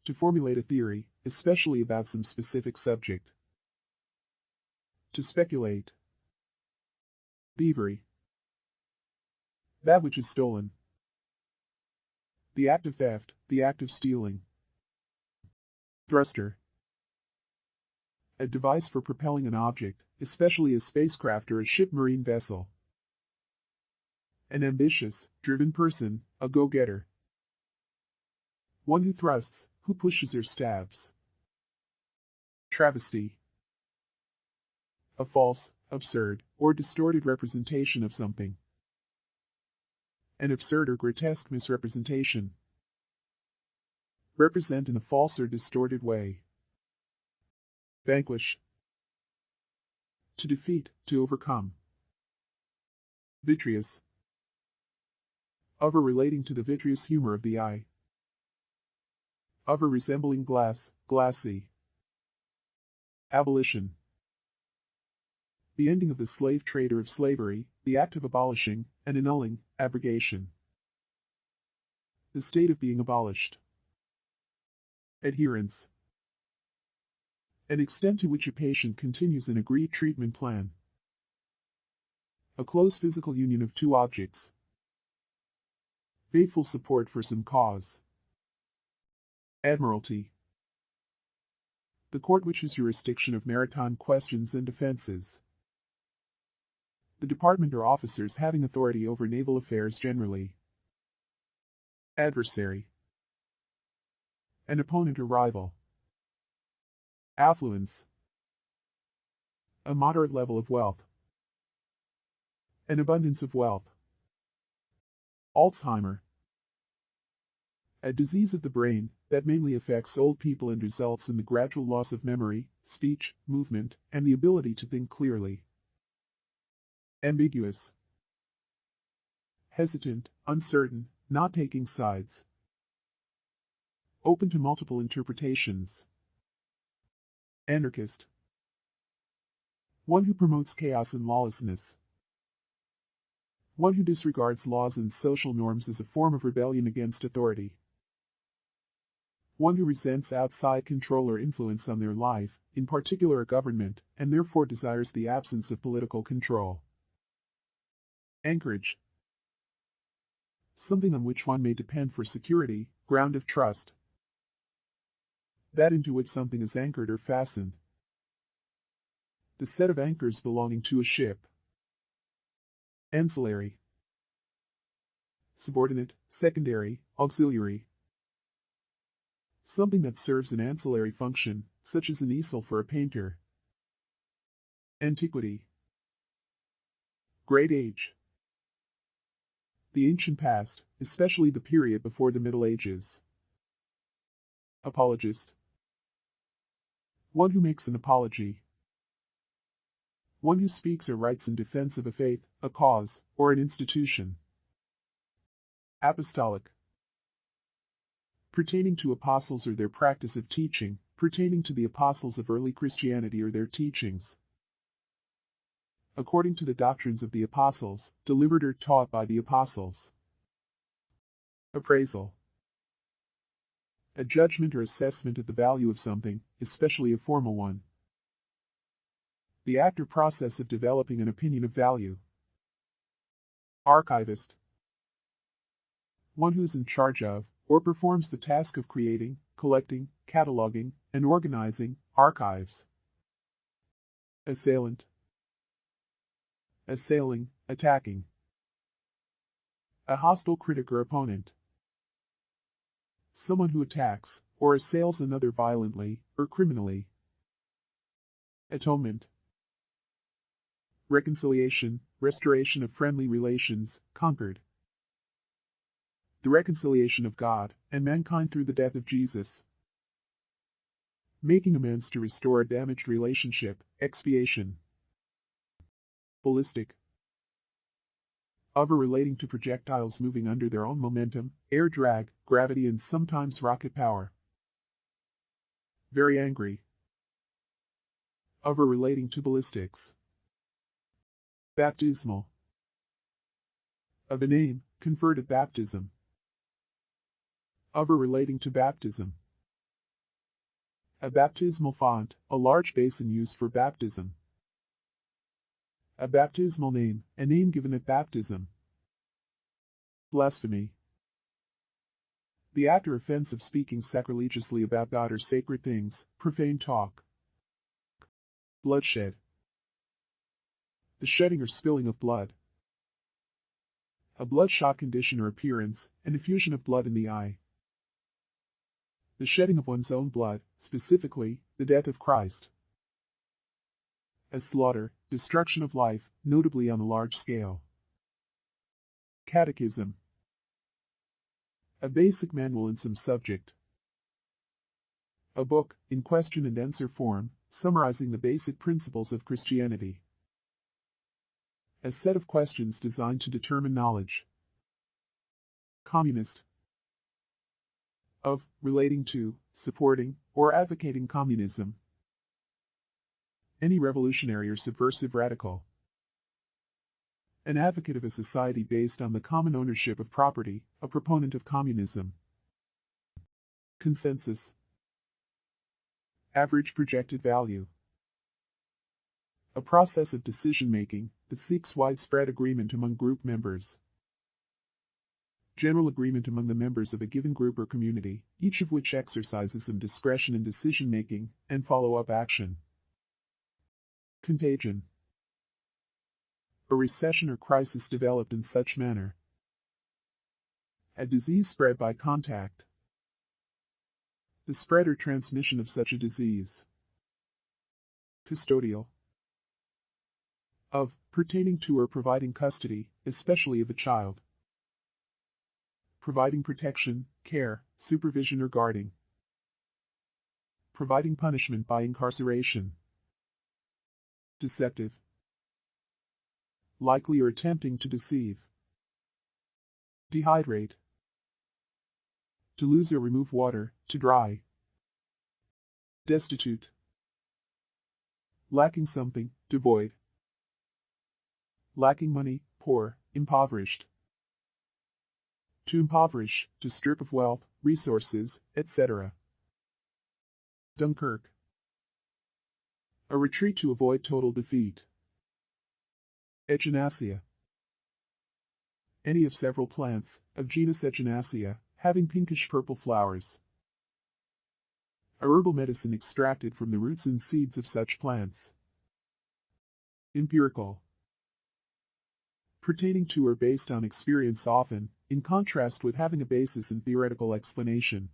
To formulate a theory, especially about some specific subject. To speculate. Thievery. That which is stolen. The act of theft, the act of stealing. Thruster. A device for propelling an object, especially a spacecraft or a ship marine vessel. An ambitious, driven person, a go-getter. One who thrusts, who pushes or stabs. Travesty. A false, absurd, or distorted representation of something. An absurd or grotesque misrepresentation. Represent in a false or distorted way. Vanquish. To defeat, to overcome. Vitreous. Of or relating to the vitreous humor of the eye. Of or resembling glass, glassy. Abolition. The ending of the slave trade or of slavery, the act of abolishing, and annulling, abrogation. The state of being abolished. Adherence. An extent to which a patient continues an agreed treatment plan. A close physical union of 2 objects. Faithful support for some cause. Admiralty. The court which has jurisdiction of maritime questions and defenses. The department or officers having authority over naval affairs generally. Adversary. An opponent or rival. Affluence. A moderate level of wealth. an abundance of wealth. Alzheimer, a disease of the brain that mainly affects old people and results in the gradual loss of memory, speech, movement, and the ability to think clearly. Ambiguous, hesitant, uncertain, not taking sides. Open to multiple interpretations. Anarchist, one who promotes chaos and lawlessness. One who disregards laws and social norms as a form of rebellion against authority. One who resents outside control or influence on their life, in particular a government, and therefore desires the absence of political control. Anchorage, something on which one may depend for security, ground of trust. That into which something is anchored or fastened. The set of anchors belonging to a ship. Ancillary, subordinate, secondary, auxiliary. Something that serves an ancillary function, such as an easel for a painter. Antiquity, Great Age. The ancient past, especially the period before the Middle Ages. Apologist, one who makes an apology. One who speaks or writes in defense of a faith, a cause, or an institution. Apostolic, pertaining to apostles or their practice of teaching, pertaining to the apostles of early Christianity or their teachings. According to the doctrines of the apostles, delivered or taught by the apostles. Appraisal, a judgment or assessment of the value of something, especially a formal one. The act or process of developing an opinion of value. Archivist, one who is in charge of, or performs the task of creating, collecting, cataloging, and organizing archives. Assailant, assailing, attacking. A hostile critic or opponent. Someone who attacks, or assails another violently, or criminally. Atonement, reconciliation, restoration of friendly relations, conquered. The reconciliation of God and mankind through the death of Jesus. Making amends to restore a damaged relationship, expiation. Ballistic, of or relating to projectiles moving under their own momentum, air drag, gravity and sometimes rocket power. Very angry, of or relating to ballistics. Baptismal, of a name, conferred at baptism. Of or relating to baptism. A baptismal font, a large basin used for baptism. A baptismal name, a name given at baptism. Blasphemy, the act or offense of speaking sacrilegiously about God or sacred things, profane talk. Bloodshed, the shedding or spilling of blood. A bloodshot condition or appearance, an effusion of blood in the eye. The shedding of one's own blood, specifically, the death of Christ. A slaughter, destruction of life, notably on a large scale. Catechism, a basic manual in some subject. A book, in question and answer form, summarizing the basic principles of Christianity. A set of questions designed to determine knowledge. Communist, of, relating to, supporting, or advocating communism. Any revolutionary or subversive radical. An advocate of a society based on the common ownership of property, a proponent of communism. Consensus, average projected value. A process of decision-making that seeks widespread agreement among group members. General agreement among the members of a given group or community, each of which exercises some discretion in decision-making and follow-up action. Contagion, a recession or crisis developed in such manner. A disease spread by contact. The spread or transmission of such a disease. Custodial, of, pertaining to or providing custody, especially of a child. Providing protection, care, supervision or guarding. Providing punishment by incarceration. Deceptive. Likely or attempting to deceive. Dehydrate. To lose or remove water, to dry. Destitute. Lacking something, devoid. Lacking money, poor, impoverished. To impoverish, to strip of wealth, resources, etc. Dunkirk. A retreat to avoid total defeat. Echinacea. Any of several plants, of genus Echinacea, having pinkish-purple flowers. A herbal medicine extracted from the roots and seeds of such plants. Empirical. Pertaining to or based on experience often, in contrast with having a basis in theoretical explanation.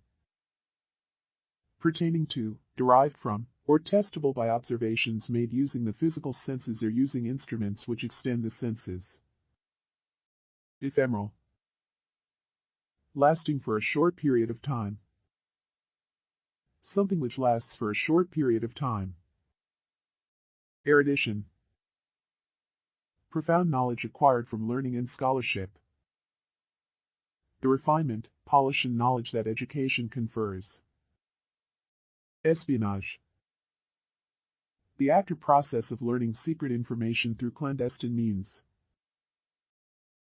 Pertaining to, derived from, or testable by observations made using the physical senses or using instruments which extend the senses. Ephemeral. Lasting for a short period of time. Something which lasts for a short period of time. Erudition. Profound knowledge acquired from learning and scholarship. The refinement, polish and knowledge that education confers. Espionage. The act or process of learning secret information through clandestine means.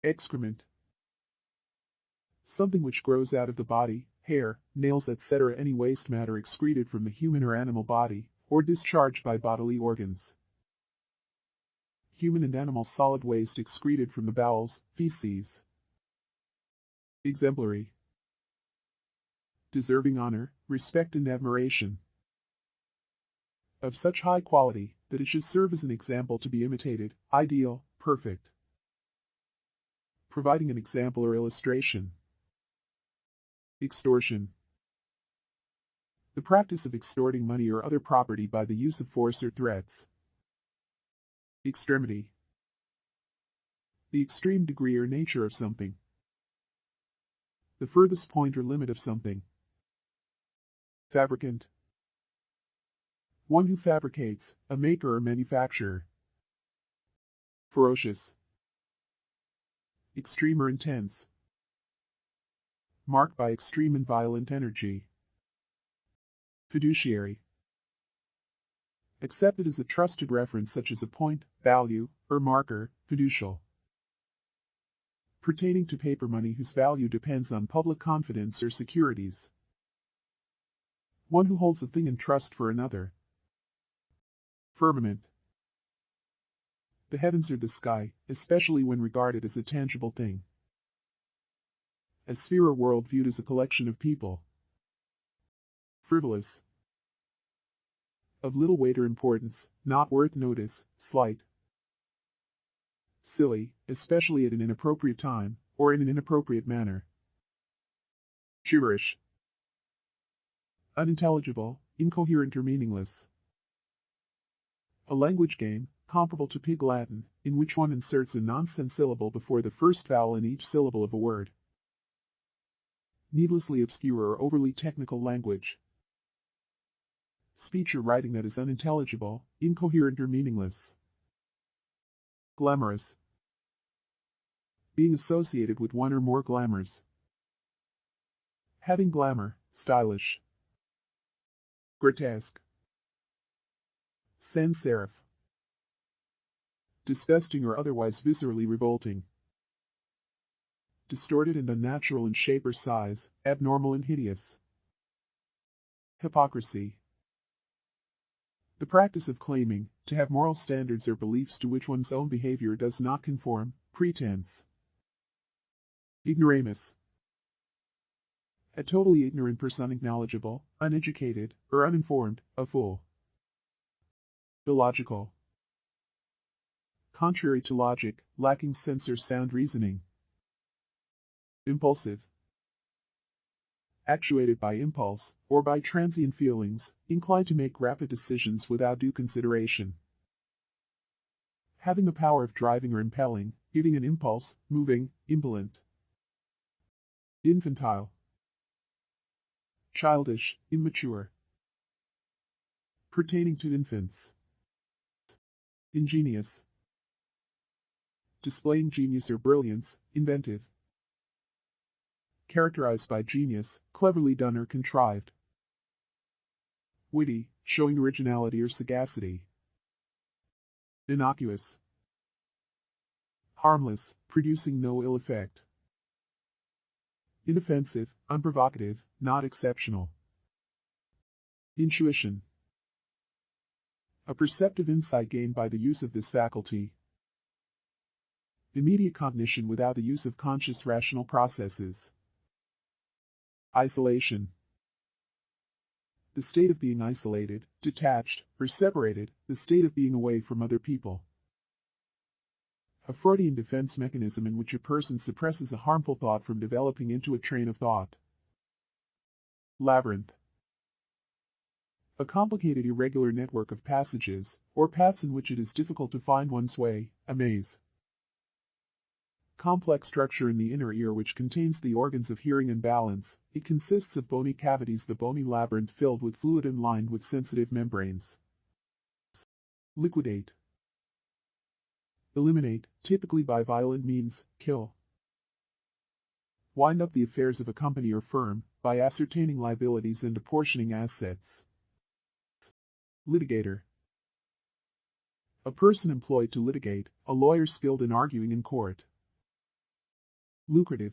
Excrement. Something which grows out of the body, hair, nails, etc. Any waste matter excreted from the human or animal body, or discharged by bodily organs. Human and animal solid waste excreted from the bowels, feces. Exemplary. Deserving honor, respect and admiration. Of such high quality, that it should serve as an example to be imitated, ideal, perfect. Providing an example or illustration. Extortion. The practice of extorting money or other property by the use of force or threats. Extremity. The extreme degree or nature of something. The furthest point or limit of something. Fabricant. One who fabricates, a maker or manufacturer. Ferocious. Extreme or intense. Marked by extreme and violent energy. Fiduciary. Accepted as a trusted reference such as a point, value, or marker, fiducial. Pertaining to paper money whose value depends on public confidence or securities. One who holds a thing in trust for another. Firmament. The heavens or the sky, especially when regarded as a tangible thing. A sphere or world viewed as a collection of people. Frivolous. Of little weight or importance, not worth notice, slight. Silly, especially at an inappropriate time, or in an inappropriate manner. Gibberish. Unintelligible, incoherent or meaningless. A language game, comparable to Pig Latin, in which one inserts a nonsense syllable before the first vowel in each syllable of a word. Needlessly obscure or overly technical language. Speech or writing that is unintelligible, incoherent or meaningless. Glamorous. Being associated with one or more glamours. Having glamour, stylish. Grotesque. Sans serif. Disgusting or otherwise viscerally revolting. Distorted and unnatural in shape or size, abnormal and hideous. Hypocrisy. The practice of claiming to have moral standards or beliefs to which one's own behavior does not conform, pretense. Ignoramus. A totally ignorant person, unknowledgeable, uneducated, or uninformed, a fool. Illogical. Contrary to logic, lacking sense or sound reasoning. Impulsive. Actuated by impulse, or by transient feelings, inclined to make rapid decisions without due consideration. Having the power of driving or impelling, giving an impulse, moving, impellent. Infantile. Childish, immature. Pertaining to infants. Ingenious. Displaying genius or brilliance, inventive. Characterized by genius, cleverly done or contrived. Witty, showing originality or sagacity. Innocuous. Harmless, producing no ill effect. Inoffensive, unprovocative, not exceptional. Intuition. A perceptive insight gained by the use of this faculty. Immediate cognition without the use of conscious rational processes. Isolation. The state of being isolated, detached, or separated, the state of being away from other people. A Freudian defense mechanism in which a person suppresses a harmful thought from developing into a train of thought. Labyrinth. A complicated irregular network of passages, or paths in which it is difficult to find one's way, a maze. Complex structure in the inner ear which contains the organs of hearing and balance, it consists of bony cavities, the bony labyrinth filled with fluid and lined with sensitive membranes. Liquidate. Eliminate, typically by violent means, kill. Wind up the affairs of a company or firm, by ascertaining liabilities and apportioning assets. Litigator. A person employed to litigate, a lawyer skilled in arguing in court. Lucrative.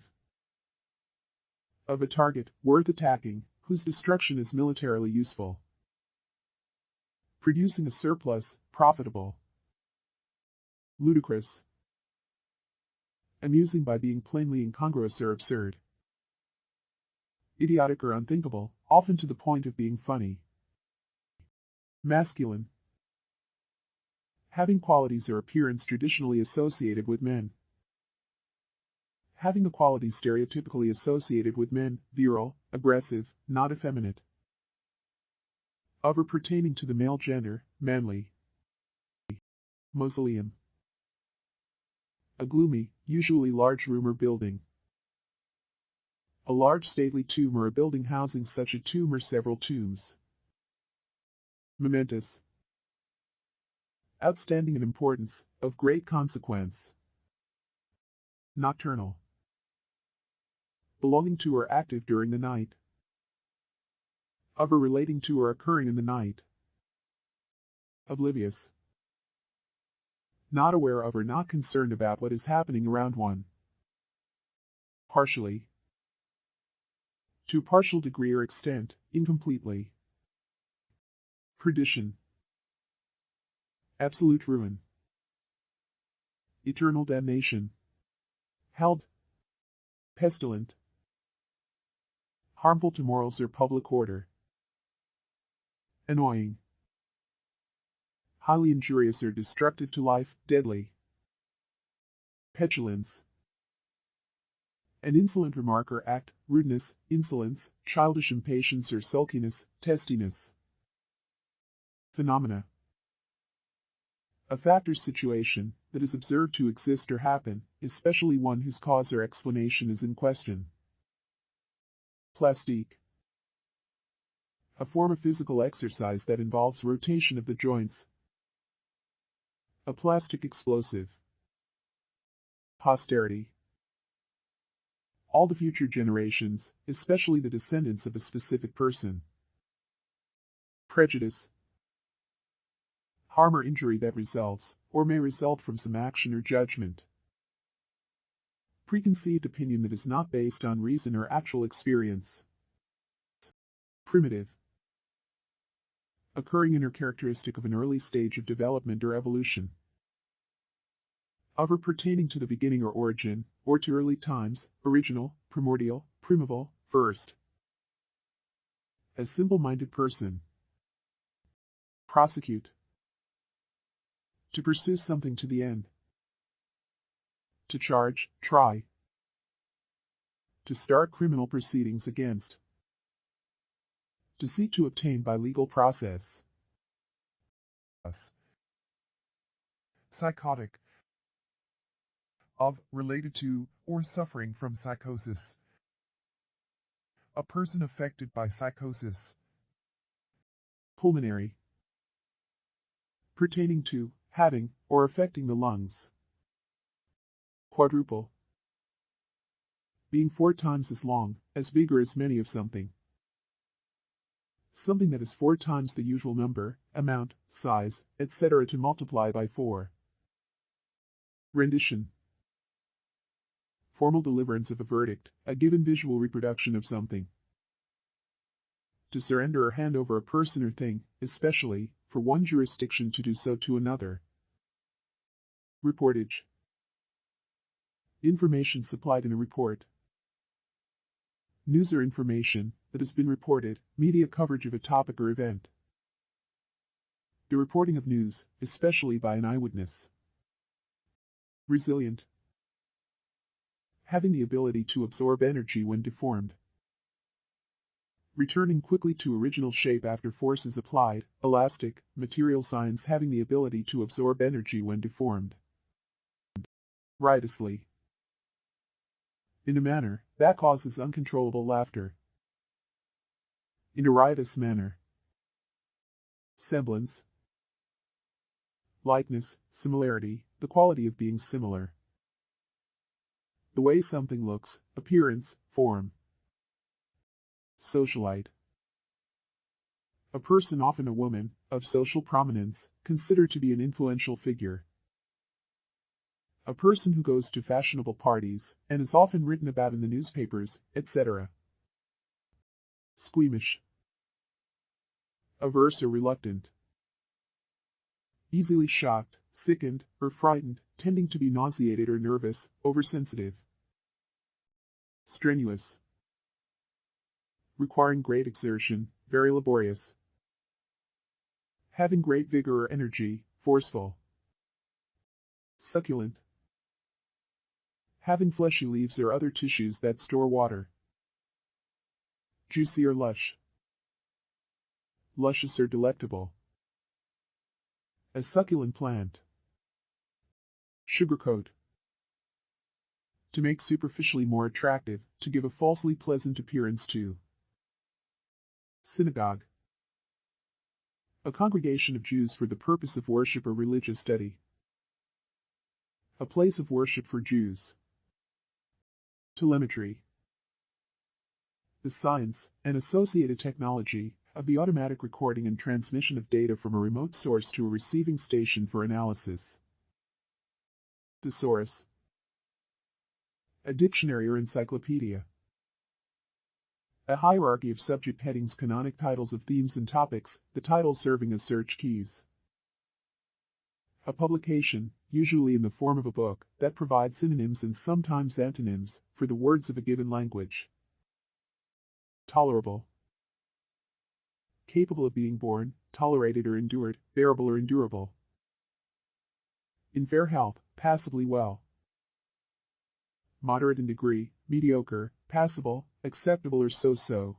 Of a target, worth attacking, whose destruction is militarily useful. Producing a surplus, profitable. Ludicrous. Amusing by being plainly incongruous or absurd. Idiotic or unthinkable, often to the point of being funny. Masculine. Having qualities or appearance traditionally associated with men. Having the qualities stereotypically associated with men, virile, aggressive, not effeminate. Of or pertaining to the male gender, manly. Mausoleum. A gloomy, usually large room or building. A large stately tomb or a building housing such a tomb or several tombs. Momentous. Outstanding in importance, of great consequence. Nocturnal. Belonging to or active during the night. Of or relating to or occurring in the night. Oblivious. Not aware of or not concerned about what is happening around one. Partially. To a partial degree or extent, incompletely. Perdition. Absolute ruin. Eternal damnation. Held. Pestilent. Harmful to morals or public order. Annoying. Highly injurious or destructive to life, deadly. Petulance. An insolent remark or act, rudeness, insolence, childish impatience or sulkiness, testiness. Phenomena. A fact or situation that is observed to exist or happen, especially one whose cause or explanation is in question. Plastique. A form of physical exercise that involves rotation of the joints. A plastic explosive. Posterity. All the future generations, especially the descendants of a specific person. Prejudice. Harm or injury that results, or may result from some action or judgment. Preconceived opinion that is not based on reason or actual experience. Primitive. Occurring in or characteristic of an early stage of development or evolution. Of or pertaining to the beginning or origin, or to early times, original, primordial, primeval, first. A simple-minded person. Prosecute. To pursue something to the end. To charge, try. To start criminal proceedings against. To seek to obtain by legal process. psychotic, of, related to, or suffering from psychosis. A person affected by psychosis. Pulmonary, pertaining to, having, or affecting the lungs. Quadruple, being 4 times as long, as big or as many of something. Something that is 4 times the usual number, amount, size, etc. to multiply by 4. Rendition, formal deliverance of a verdict, a given visual reproduction of something. To surrender or hand over a person or thing, especially, for one jurisdiction to do so to another. Reportage, information supplied in a report. News or information that has been reported, media coverage of a topic or event. The reporting of news, especially by an eyewitness. Resilient, having the ability to absorb energy when deformed. Returning quickly to original shape after force is applied, elastic, material science having the ability to absorb energy when deformed. Riotously, in a manner that causes uncontrollable laughter. In a riotous manner. Semblance, likeness, similarity, the quality of being similar. The way something looks, appearance, form. Socialite, a person, often a woman, of social prominence, considered to be an influential figure. A person who goes to fashionable parties, and is often written about in the newspapers, etc. Squeamish, averse or reluctant. Easily shocked, sickened, or frightened, tending to be nauseated or nervous, oversensitive. Strenuous, requiring great exertion, very laborious. Having great vigor or energy, forceful. Succulent, having fleshy leaves or other tissues that store water. Juicy or lush, luscious or delectable. A succulent plant. Sugarcoat, to make superficially more attractive, to give a falsely pleasant appearance to. Synagogue, a congregation of Jews for the purpose of worship or religious study. A place of worship for Jews. Telemetry, the science and associated technology of the automatic recording and transmission of data from a remote source to a receiving station for analysis. Thesaurus, a dictionary or encyclopedia. A hierarchy of subject headings, canonic titles of themes and topics, the titles serving as search keys. A publication, usually in the form of a book, that provides synonyms and sometimes antonyms for the words of a given language. Tolerable, capable of being borne, tolerated or endured, bearable or endurable. In fair health, passably well. Moderate in degree, mediocre, passable, acceptable or so-so.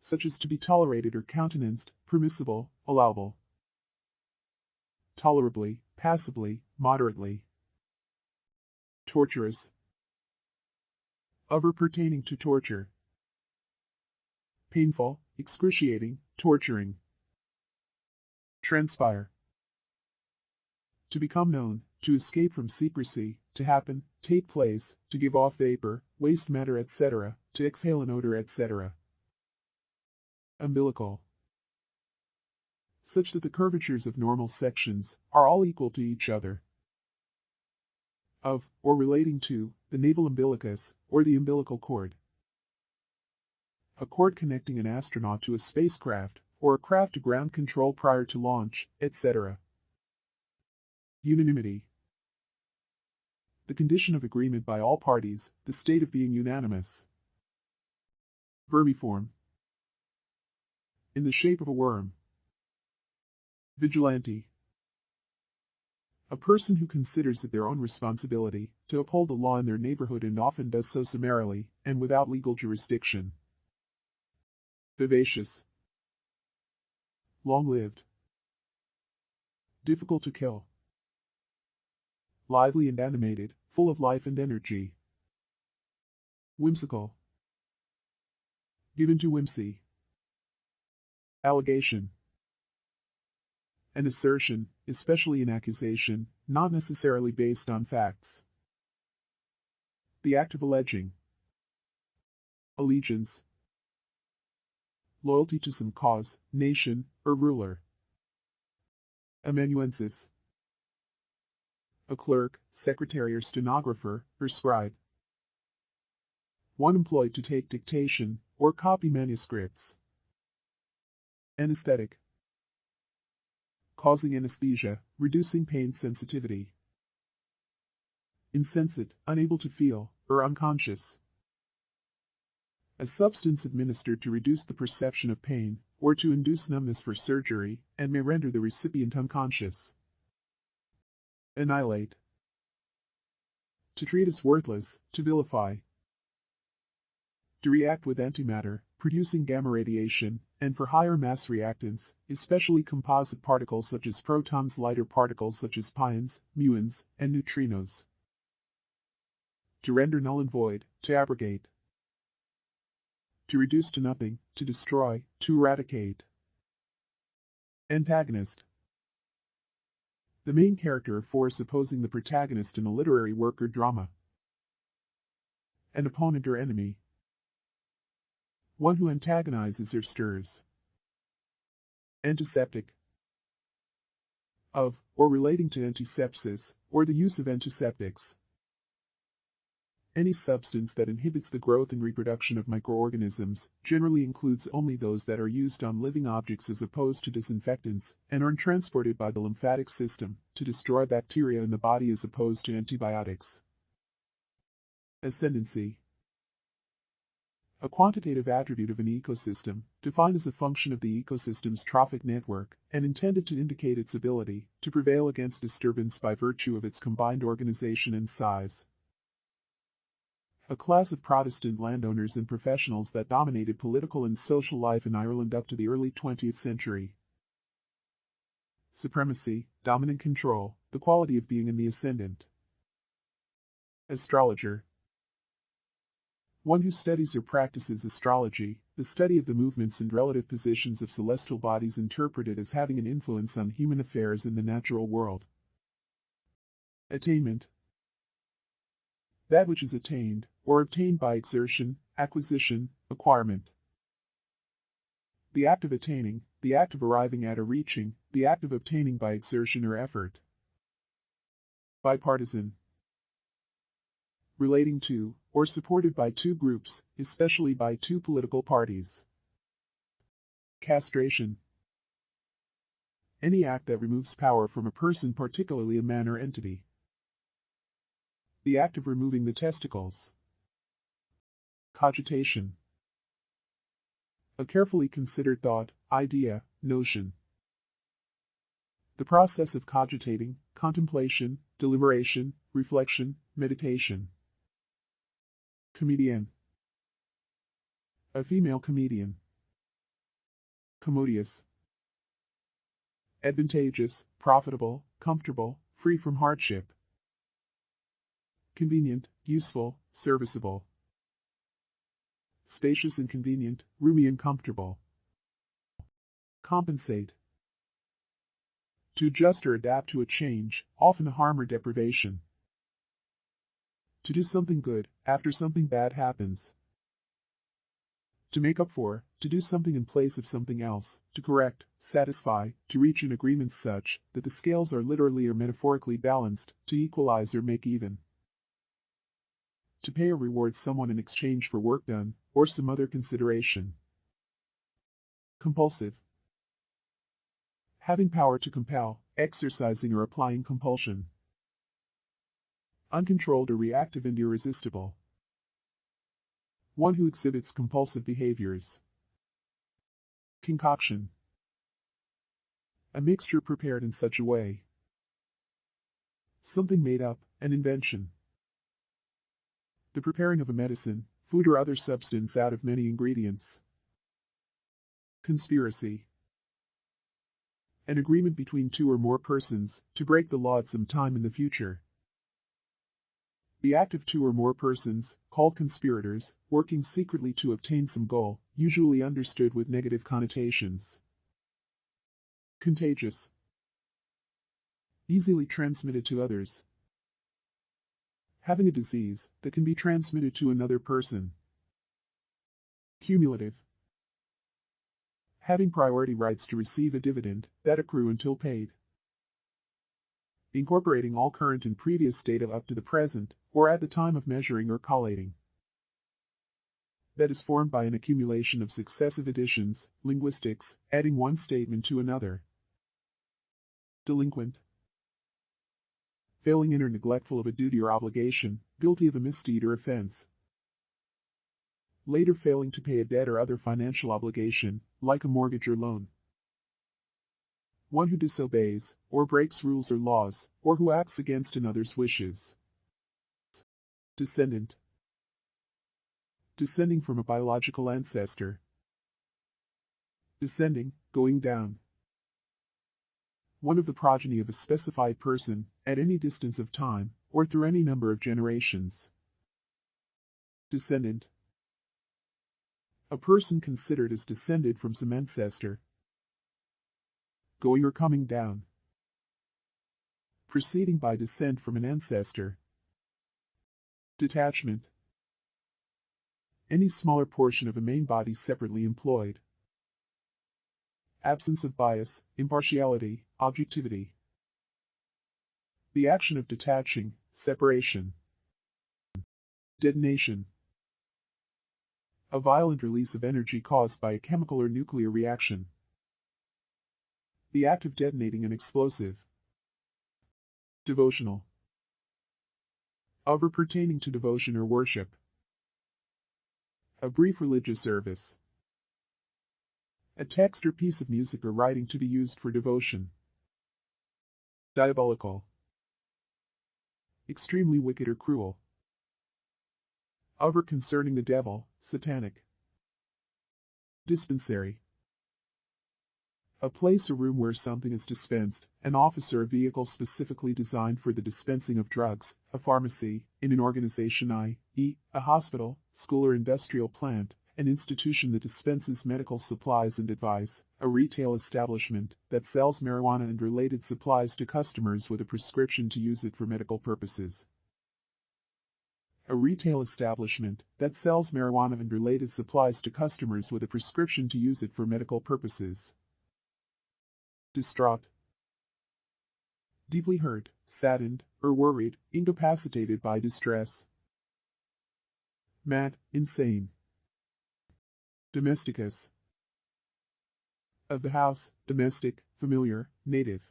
Such as to be tolerated or countenanced, permissible, allowable. Tolerably, passably, moderately. Torturous, of or pertaining to torture. Painful, excruciating, torturing. Transpire, to become known, to escape from secrecy, to happen, take place, to give off vapor, waste matter, etc., to exhale an odor, etc. Umbilical, such that the curvatures of normal sections are all equal to each other. Of, or relating to, the naval umbilicus, or the umbilical cord. A cord connecting an astronaut to a spacecraft, or a craft to ground control prior to launch, etc. Unanimity, the condition of agreement by all parties, the state of being unanimous. Vermiform, in the shape of a worm. Vigilante, a person who considers it their own responsibility to uphold the law in their neighborhood and often does so summarily and without legal jurisdiction. Vivacious, long-lived. Difficult to kill. lively and animated, full of life and energy. Whimsical. Given to whimsy. Allegation. An assertion, especially an accusation, not necessarily based on facts. The act of alleging. Allegiance. Loyalty to some cause, nation, or ruler. Amanuensis. A clerk, secretary or stenographer, or scribe. One employed to take dictation, or copy manuscripts. Anesthetic. Causing anesthesia, reducing pain sensitivity. Insensate, unable to feel, or unconscious. A substance administered to reduce the perception of pain, or to induce numbness for surgery, and may render the recipient unconscious. Annihilate. To treat as worthless, to vilify. To react with antimatter, producing gamma radiation, and for higher mass reactants, especially composite particles such as protons, lighter particles such as pions, muons, and neutrinos. To render null and void, to abrogate. To reduce to nothing, to destroy, to eradicate. Antagonist. The main character or force opposing the protagonist in a literary work or drama. An opponent or enemy. One who antagonizes or stirs. Antiseptic. Of, or relating to antisepsis, or the use of antiseptics. Any substance that inhibits the growth and reproduction of microorganisms, generally includes only those that are used on living objects as opposed to disinfectants, and are transported by the lymphatic system, to destroy bacteria in the body as opposed to antibiotics. Ascendancy. A quantitative attribute of an ecosystem, defined as a function of the ecosystem's trophic network, and intended to indicate its ability to prevail against disturbance by virtue of its combined organization and size. A class of Protestant landowners and professionals that dominated political and social life in Ireland up to the early 20th century. Supremacy, dominant control, the quality of being in the ascendant. Astrologer. One who studies or practices astrology, the study of the movements and relative positions of celestial bodies interpreted as having an influence on human affairs in the natural world. Attainment. That which is attained, or obtained by exertion, acquisition, acquirement. The act of attaining, the act of arriving at or reaching, the act of obtaining by exertion or effort. Bipartisan. Relating to, or supported by two groups, especially by two political parties. Castration. Any act that removes power from a person, particularly a man or entity. The act of removing the testicles. Cogitation. A carefully considered thought, idea, notion. The process of cogitating, contemplation, deliberation, reflection, meditation. Comedian. A female comedian. Commodious. Advantageous, profitable, comfortable, free from hardship. Convenient, useful, serviceable. Spacious and convenient, roomy and comfortable. Compensate. To adjust or adapt to a change, often a harm or deprivation. To do something good, after something bad happens. To make up for, to do something in place of something else, to correct, satisfy, to reach an agreement such that the scales are literally or metaphorically balanced, to equalize or make even. To pay or reward someone in exchange for work done, or some other consideration. Compulsive. Having power to compel, exercising or applying compulsion. Uncontrolled or reactive and irresistible. One who exhibits compulsive behaviors. Concoction. A mixture prepared in such a way. Something made up, an invention. The preparing of a medicine, food or other substance out of many ingredients. Conspiracy. An agreement between two or more persons to break the law at some time in the future. The act of two or more persons, called conspirators, working secretly to obtain some goal, usually understood with negative connotations. Contagious. Easily transmitted to others. Having a disease that can be transmitted to another person. Cumulative. Having priority rights to receive a dividend that accrue until paid. Incorporating all current and previous data up to the present, or at the time of measuring or collating. That is formed by an accumulation of successive additions, linguistics, adding one statement to another. Delinquent. Failing in or neglectful of a duty or obligation, guilty of a misdeed or offense. Later failing to pay a debt or other financial obligation, like a mortgage or loan. One who disobeys, or breaks rules or laws, or who acts against another's wishes. Descendant. Descending from a biological ancestor. Descending, going down. One of the progeny of a specified person, at any distance of time, or through any number of generations. Descendant. A person considered as descended from some ancestor. Going or coming down. Proceeding by descent from an ancestor. Detachment. Any smaller portion of a main body separately employed. Absence of bias, impartiality, objectivity. The action of detaching, separation. Detonation. A violent release of energy caused by a chemical or nuclear reaction. The act of detonating an explosive. Devotional. Of or pertaining to devotion or worship. A brief religious service. A text or piece of music or writing to be used for devotion. Diabolical. Extremely wicked or cruel. Of or concerning the devil, satanic. Dispensary. A place or room where something is dispensed, an office or a vehicle specifically designed for the dispensing of drugs, a pharmacy, in an organization i.e., a hospital, school or industrial plant, an institution that dispenses medical supplies and advice, a retail establishment that sells marijuana and related supplies to customers with a prescription to use it for medical purposes. A retail establishment that sells marijuana and related supplies to customers with a prescription to use it for medical purposes. Distraught. Deeply hurt, saddened, or worried, incapacitated by distress. Mad, insane. Domesticus. Of the house, domestic, familiar, native.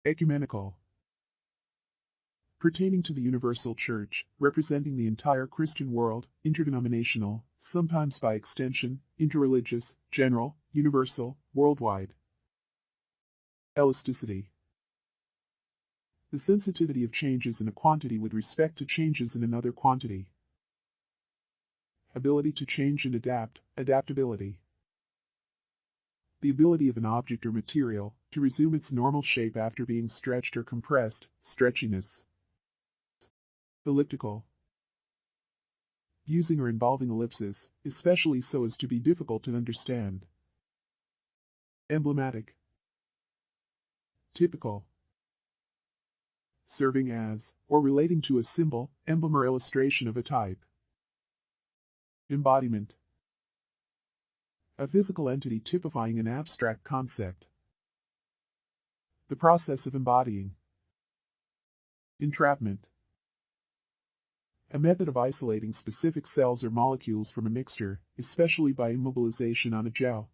Ecumenical. Pertaining to the universal church, representing the entire Christian world, interdenominational, sometimes by extension, interreligious, general, universal, worldwide. Elasticity. The sensitivity of changes in a quantity with respect to changes in another quantity. Ability to change and adapt, adaptability. The ability of an object or material to resume its normal shape after being stretched or compressed, stretchiness. Elliptical. Using or involving ellipses, especially so as to be difficult to understand. Emblematic. Typical. Serving as, or relating to a symbol, emblem or illustration of a type. Embodiment. A physical entity typifying an abstract concept. The process of embodying. Entrapment. A method of isolating specific cells or molecules from a mixture, especially by immobilization on a gel.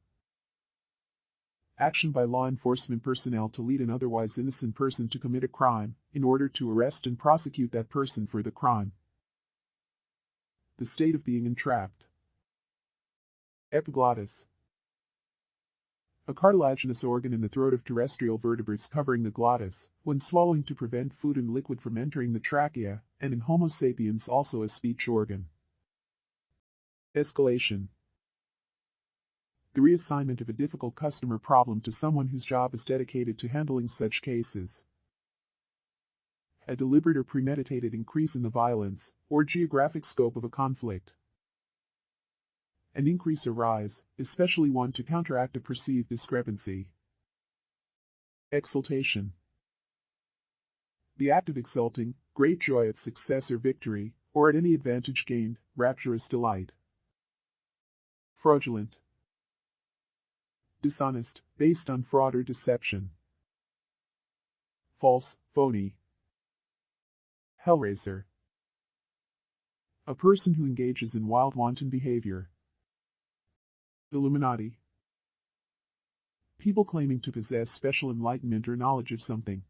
Action by law enforcement personnel to lead an otherwise innocent person to commit a crime, in order to arrest and prosecute that person for the crime. The state of being entrapped. Epiglottis. A cartilaginous organ in the throat of terrestrial vertebrates covering the glottis, when swallowing to prevent food and liquid from entering the trachea, and in Homo sapiens also a speech organ. Escalation. The reassignment of a difficult customer problem to someone whose job is dedicated to handling such cases. a deliberate or premeditated increase in the violence or geographic scope of a conflict. An increase or rise, especially one to counteract a perceived discrepancy. Exultation. The act of exulting, great joy at success or victory, or at any advantage gained, rapturous delight. Fraudulent. Dishonest, based on fraud or deception. False, phony. Hellraiser. A person who engages in wild wanton behavior. Illuminati. People claiming to possess special enlightenment or knowledge of something.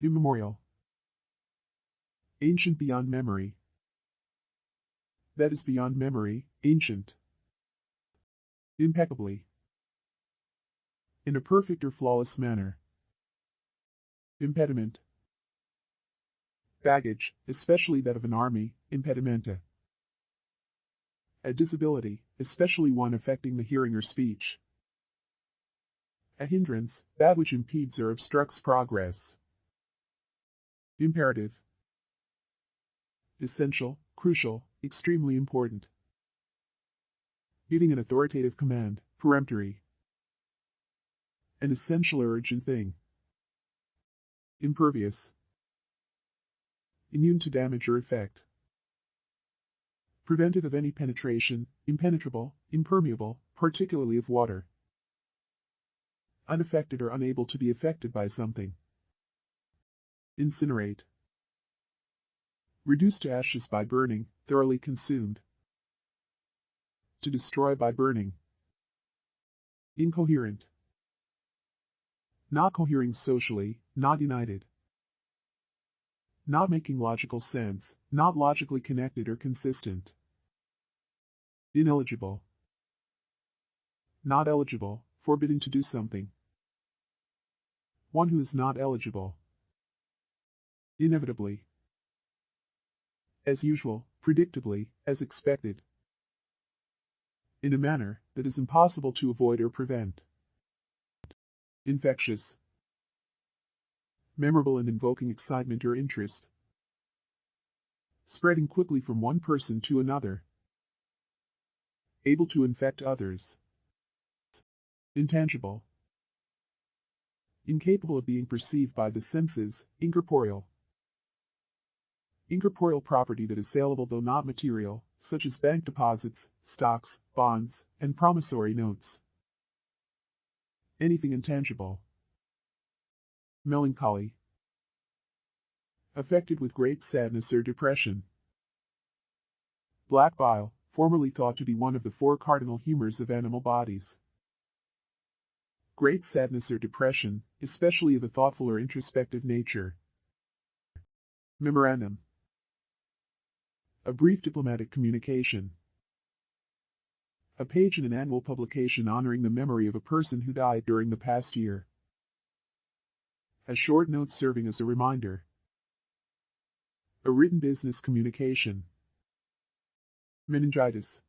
Immemorial. Ancient beyond memory. That is beyond memory, ancient. Impeccably. In a perfect or flawless manner. Impediment. Baggage, especially that of an army, impedimenta. A disability, especially one affecting the hearing or speech. A hindrance, that which impedes or obstructs progress. Imperative. Essential, crucial, extremely important. Giving an authoritative command, peremptory. An essential or urgent thing. Impervious. Immune to damage or effect. Preventive of any penetration, impenetrable, impermeable, particularly of water. Unaffected or unable to be affected by something. Incinerate. Reduced to ashes by burning, thoroughly consumed. To destroy by burning. Incoherent. Not cohering socially, not united. Not making logical sense, not logically connected or consistent. Ineligible. Not eligible, forbidden to do something. One who is not eligible. Inevitably. As usual, predictably, as expected. In a manner that is impossible to avoid or prevent. Infectious. Memorable and invoking excitement or interest. Spreading quickly from one person to another. Able to infect others. Intangible. Incapable of being perceived by the senses, incorporeal. Incorporeal property that is saleable though not material, such as bank deposits, stocks, bonds, and promissory notes. Anything intangible. Melancholy. Affected with great sadness or depression. Black bile, formerly thought to be one of the 4 cardinal humors of animal bodies. Great sadness or depression, especially of a thoughtful or introspective nature. Memorandum. A brief diplomatic communication. A page in an annual publication honoring the memory of a person who died during the past year. A short note serving as a reminder. A written business communication. Meningitis.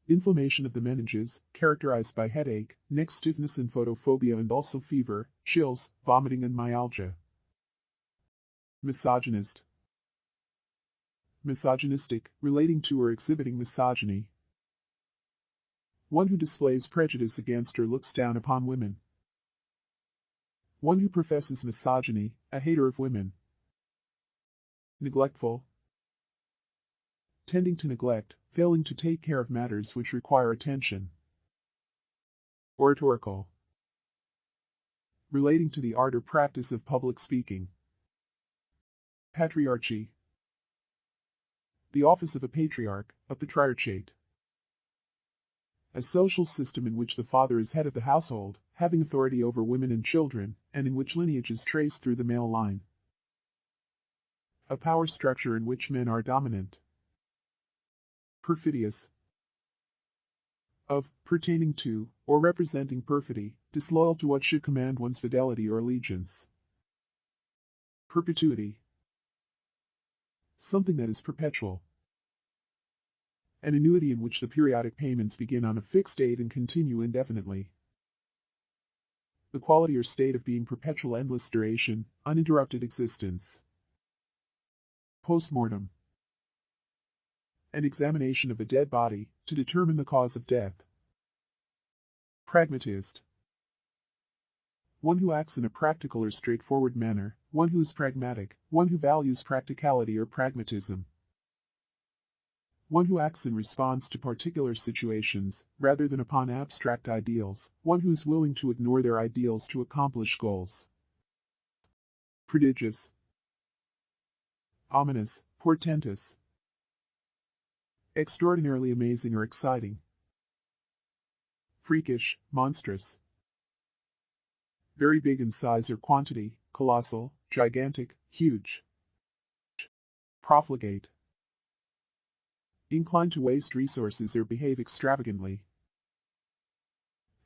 Inflammation of the meninges, characterized by headache, neck stiffness and photophobia and also fever, chills, vomiting and myalgia. Misogynist. Misogynistic, relating to or exhibiting misogyny. One who displays prejudice against or looks down upon women. One who professes misogyny, a hater of women. Neglectful. Tending to neglect, failing to take care of matters which require attention. Oratorical. Relating to the art or practice of public speaking. Patriarchy. The office of a patriarch, a patriarchate. A social system in which the father is head of the household, having authority over women and children, and in which lineage is traced through the male line. A power structure in which men are dominant. Perfidious. Of, pertaining to, or representing perfidy, disloyal to what should command one's fidelity or allegiance. Perpetuity. Something that is perpetual. An annuity in which the periodic payments begin on a fixed date and continue indefinitely. the quality or state of being perpetual endless duration, uninterrupted existence. Postmortem. An examination of a dead body, to determine the cause of death. Pragmatist. One who acts in a practical or straightforward manner, one who is pragmatic, one who values practicality or pragmatism. One who acts in response to particular situations, rather than upon abstract ideals, one who is willing to ignore their ideals to accomplish goals. Prodigious. Ominous, portentous. Extraordinarily amazing or exciting. Freakish, monstrous. Very big in size or quantity, colossal, gigantic, huge. Profligate. Inclined to waste resources or behave extravagantly.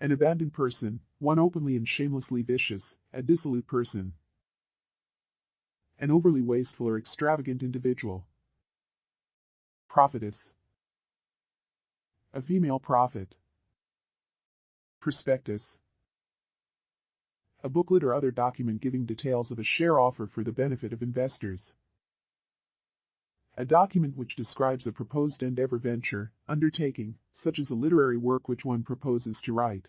An abandoned person, one openly and shamelessly vicious, a dissolute person. An overly wasteful or extravagant individual. Prophetess. A female prophet. Prospectus. A booklet or other document giving details of a share offer for the benefit of investors. A document which describes a proposed endeavor, venture, undertaking, such as a literary work which one proposes to write.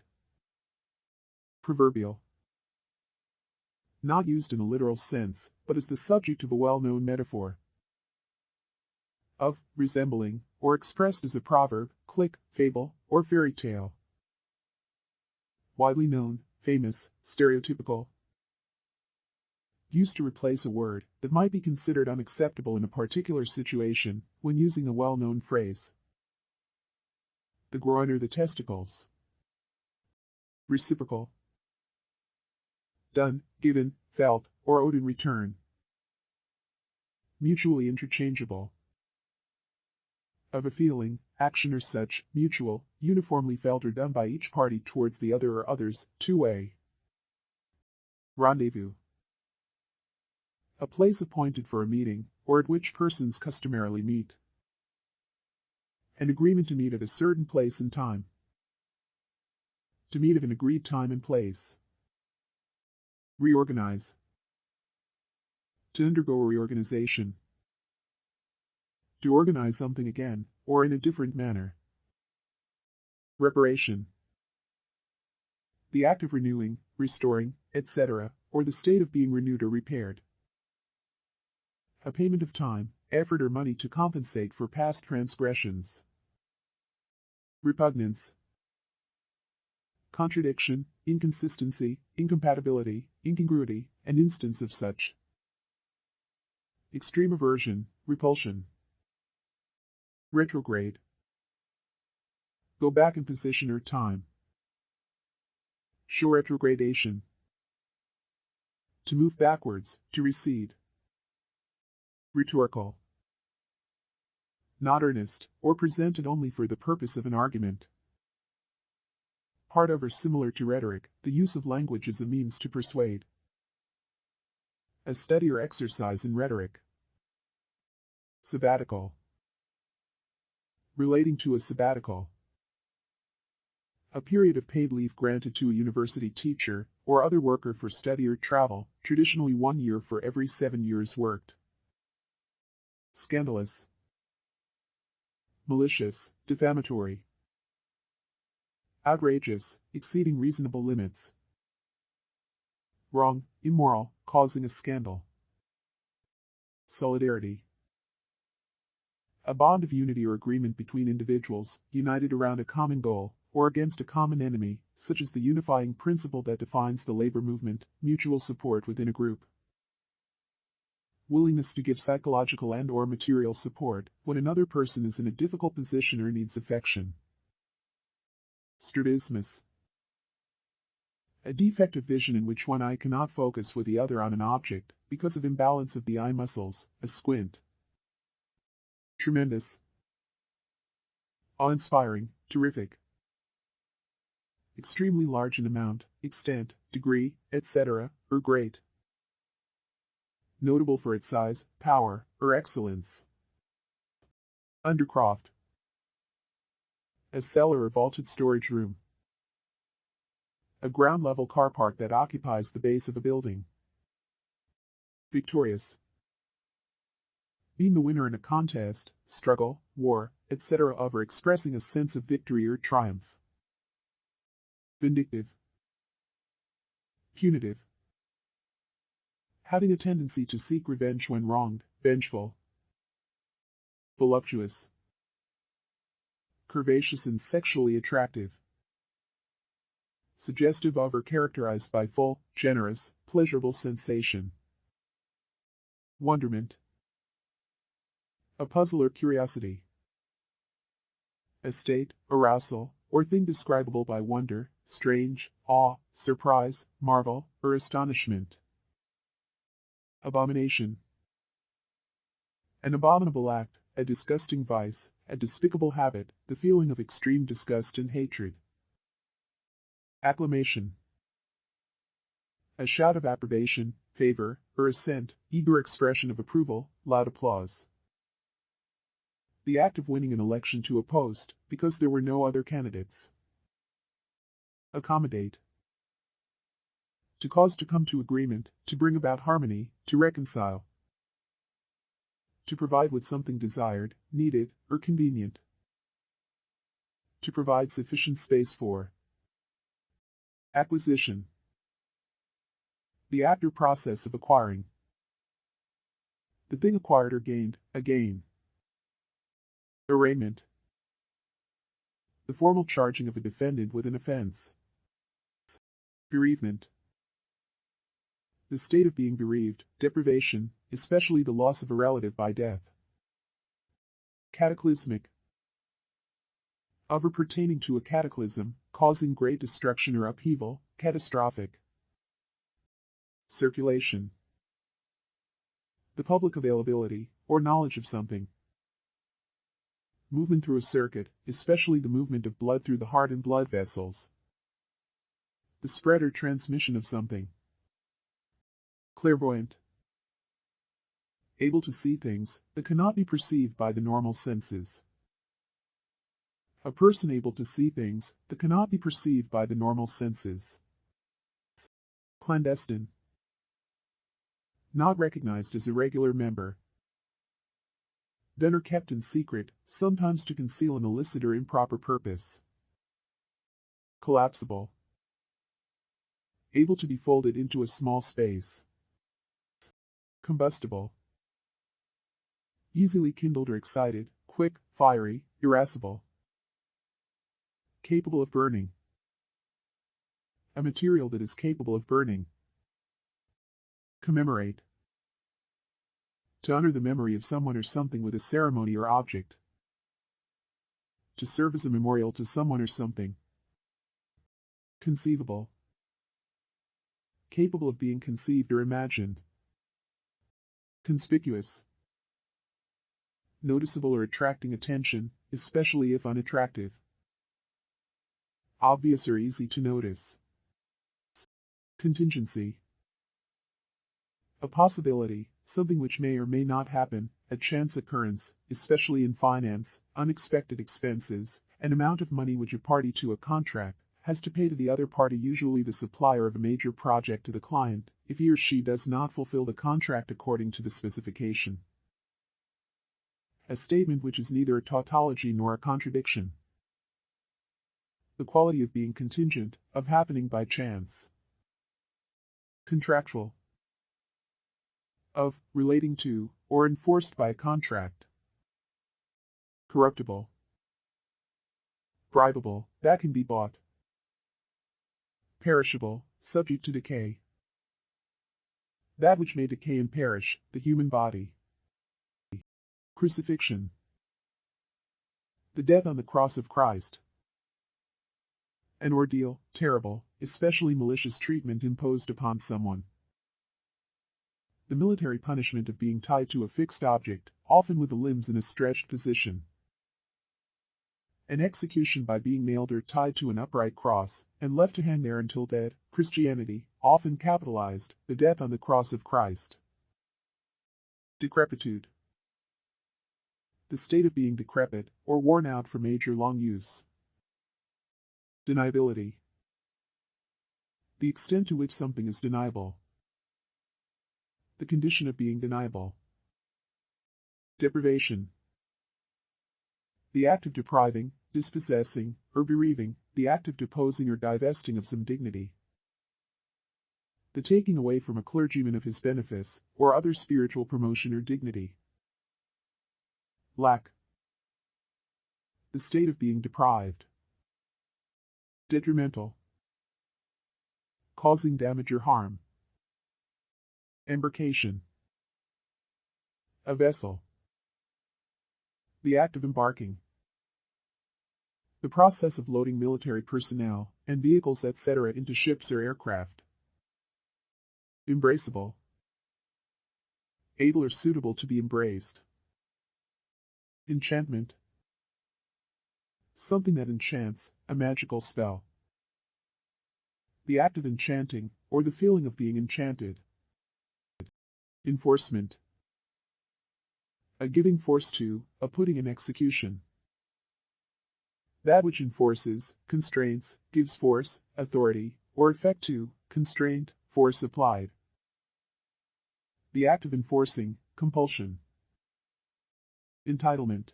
Proverbial. Not used in a literal sense, but as the subject of a well-known metaphor. Of, resembling, or expressed as a proverb, click, fable, or fairy tale. Widely known, famous, stereotypical. Used to replace a word that might be considered unacceptable in a particular situation when using a well-known phrase. The groin or the testicles. Reciprocal. Done, given, felt, or owed in return. Mutually interchangeable. Of a feeling, action or such, mutual, uniformly felt or done by each party towards the other or others, two-way. Rendezvous. A place appointed for a meeting, or at which persons customarily meet. An agreement to meet at a certain place and time. To meet at an agreed time and place. Reorganize. To undergo a reorganization. To organize something again, or in a different manner. Reparation. The act of renewing, restoring, etc., or the state of being renewed or repaired. A payment of time, effort or money to compensate for past transgressions. Repugnance. Contradiction, inconsistency, incompatibility, incongruity, an instance of such. Extreme aversion, repulsion. Retrograde. Go back in position or time. Show retrogradation. To move backwards, to recede. Rhetorical. Not earnest, or presented only for the purpose of an argument. Part of or similar to rhetoric, the use of language as a means to persuade. A study or exercise in rhetoric. Sabbatical. Relating to a sabbatical. A period of paid leave granted to a university teacher or other worker for study or travel, traditionally 1 year for every 7 years worked. Scandalous. Malicious, defamatory. Outrageous, exceeding reasonable limits. Wrong, immoral, causing a scandal. Solidarity. A bond of unity or agreement between individuals, united around a common goal, or against a common enemy, such as the unifying principle that defines the labor movement, mutual support within a group. Willingness to give psychological and/or material support when another person is in a difficult position or needs affection. Strabismus. A defect of vision in which one eye cannot focus with the other on an object because of imbalance of the eye muscles, a squint. Tremendous. Awe-inspiring, terrific. Extremely large in amount, extent, degree, etc., or great. Notable for its size, power, or excellence. Undercroft. A cellar or vaulted storage room. A ground-level car park that occupies the base of a building. Victorious. Being the winner in a contest, struggle, war, etc. or expressing a sense of victory or triumph. Vindictive. Punitive. Having a tendency to seek revenge when wronged, vengeful. Voluptuous. Curvaceous and sexually attractive. Suggestive of or characterized by full, generous, pleasurable sensation. Wonderment. A puzzle or curiosity. A state, arousal, or thing describable by wonder, strange, awe, surprise, marvel, or astonishment. Abomination. An abominable act, a disgusting vice, a despicable habit, the feeling of extreme disgust and hatred. Acclamation. A shout of approbation, favor, or assent, eager expression of approval, loud applause. The act of winning an election to a post, because there were no other candidates. Accommodate. To cause to come to agreement, to bring about harmony, to reconcile. To provide with something desired, needed, or convenient. To provide sufficient space for. Acquisition. The act or process of acquiring. The thing acquired or gained, a gain. Arraignment. The formal charging of a defendant with an offense. Bereavement. The state of being bereaved, deprivation, especially the loss of a relative by death. Cataclysmic. Of or pertaining to a cataclysm, causing great destruction or upheaval, catastrophic. Circulation. The public availability, or knowledge of something. Movement through a circuit, especially the movement of blood through the heart and blood vessels. The spread or transmission of something. Clairvoyant. Able to see things that cannot be perceived by the normal senses. A person able to see things that cannot be perceived by the normal senses. Clandestine. Not recognized as a regular member. Done or kept in secret, sometimes to conceal an illicit or improper purpose. Collapsible. Able to be folded into a small space. Combustible. Easily kindled or excited, quick, fiery, irascible. Capable of burning. A material that is capable of burning. Commemorate. To honor the memory of someone or something with a ceremony or object. To serve as a memorial to someone or something. Conceivable. Capable of being conceived or imagined. Conspicuous. Noticeable or attracting attention, especially if unattractive. Obvious or easy to notice. Contingency. A possibility, something which may or may not happen, a chance occurrence, especially in finance, unexpected expenses, an amount of money which a party to a contract has to pay to the other party, usually the supplier of a major project to the client, if he or she does not fulfill the contract according to the specification. A statement which is neither a tautology nor a contradiction. The quality of being contingent, of happening by chance. Contractual. Of, relating to, or enforced by a contract. Corruptible. Bribable, that can be bought. Perishable, subject to decay. That which may decay and perish, the human body. Crucifixion. The death on the cross of Christ. An ordeal, terrible, especially malicious treatment imposed upon someone. The military punishment of being tied to a fixed object, often with the limbs in a stretched position. An execution by being nailed or tied to an upright cross, and left to hang there until dead. Christianity, often capitalized, the death on the cross of Christ. Decrepitude. The state of being decrepit, or worn out from age or long use. Deniability. The extent to which something is deniable. The condition of being deniable. Deprivation. The act of depriving, dispossessing, or bereaving, the act of deposing or divesting of some dignity. The taking away from a clergyman of his benefice, or other spiritual promotion or dignity. Lack. The state of being deprived. Detrimental. Causing damage or harm. Embarkation. A vessel. The act of embarking. The process of loading military personnel and vehicles etc. into ships or aircraft. Embraceable. Able or suitable to be embraced. Enchantment. Something that enchants, a magical spell. The act of enchanting, or the feeling of being enchanted. Enforcement. A giving force to, a putting in execution. That which enforces, constrains, gives force, authority, or effect to, constraint, force applied. The act of enforcing, compulsion. Entitlement.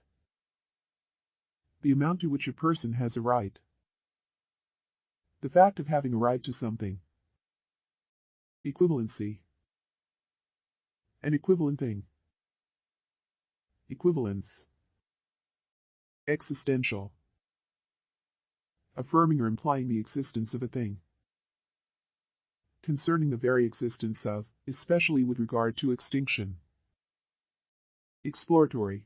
The amount to which a person has a right. The fact of having a right to something. Equivalency. An equivalent thing. Equivalence. Existential. Affirming or implying the existence of a thing. Concerning the very existence of, especially with regard to extinction. Exploratory.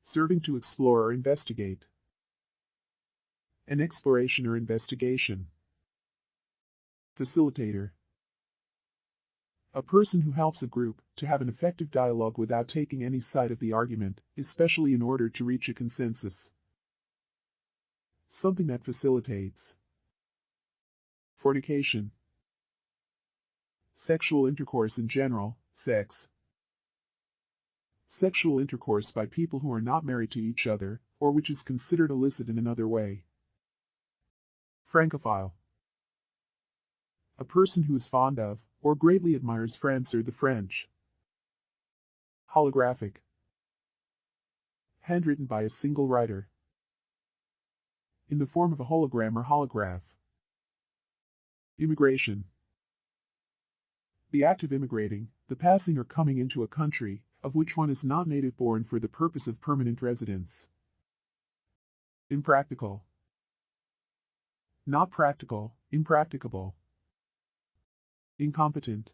Serving to explore or investigate. An exploration or investigation. Facilitator. A person who helps a group to have an effective dialogue without taking any side of the argument, especially in order to reach a consensus. Something that facilitates. Fornication. Sexual intercourse in general, sex. Sexual intercourse by people who are not married to each other, or which is considered illicit in another way. Francophile. A person who is fond of, or greatly admires France or the French. Holographic. Handwritten by a single writer. In the form of a hologram or holograph. Immigration. The act of immigrating, the passing or coming into a country, of which one is not native born for the purpose of permanent residence. Impractical. Not practical, impracticable. Incompetent.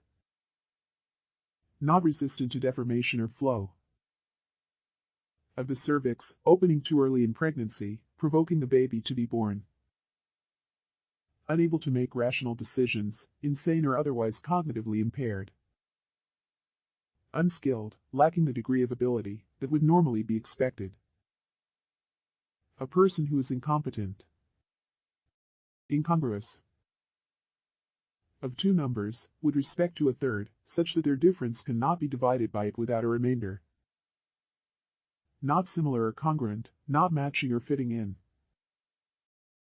Not resistant to deformation or flow. Of the cervix, opening too early in pregnancy, provoking the baby to be born. Unable to make rational decisions, insane or otherwise cognitively impaired. Unskilled, lacking the degree of ability that would normally be expected. A person who is incompetent. Incongruous. Of two numbers, with respect to a third, such that their difference cannot be divided by it without a remainder. Not similar or congruent, not matching or fitting in.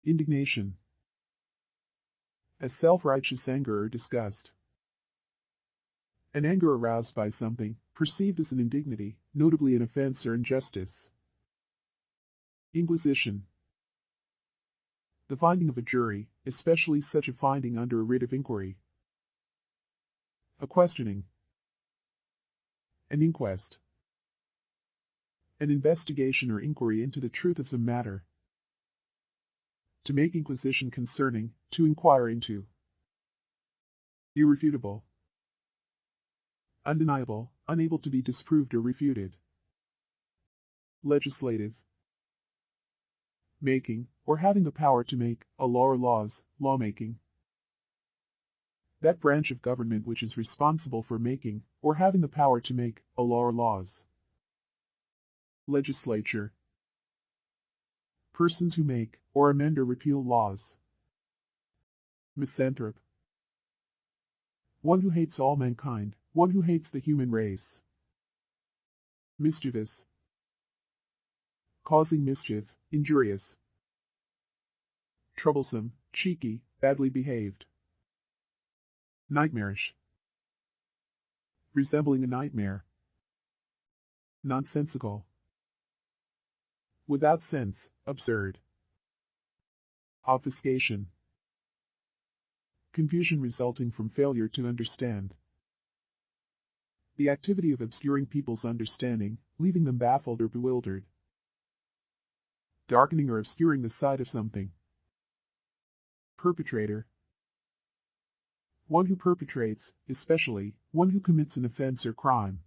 Indignation. A self-righteous anger or disgust. An anger aroused by something, perceived as an indignity, notably an offense or injustice. Inquisition. The finding of a jury, especially such a finding under a writ of inquiry. A questioning. An inquest. An investigation or inquiry into the truth of some matter. To make inquisition concerning, to inquire into. Irrefutable. Undeniable, unable to be disproved or refuted. Legislative. Making, or having the power to make, a law or laws, lawmaking. That branch of government which is responsible for making, or having the power to make, a law or laws. Legislature. Persons who make, or amend or repeal laws. Misanthrope. One who hates all mankind, one who hates the human race. Mischievous. Causing mischief, injurious. Troublesome, cheeky, badly behaved. Nightmarish. Resembling a nightmare. Nonsensical. Without sense, absurd. Obfuscation. Confusion resulting from failure to understand. The activity of obscuring people's understanding, leaving them baffled or bewildered. Darkening or obscuring the sight of something. Perpetrator. One who perpetrates, especially, one who commits an offense or crime.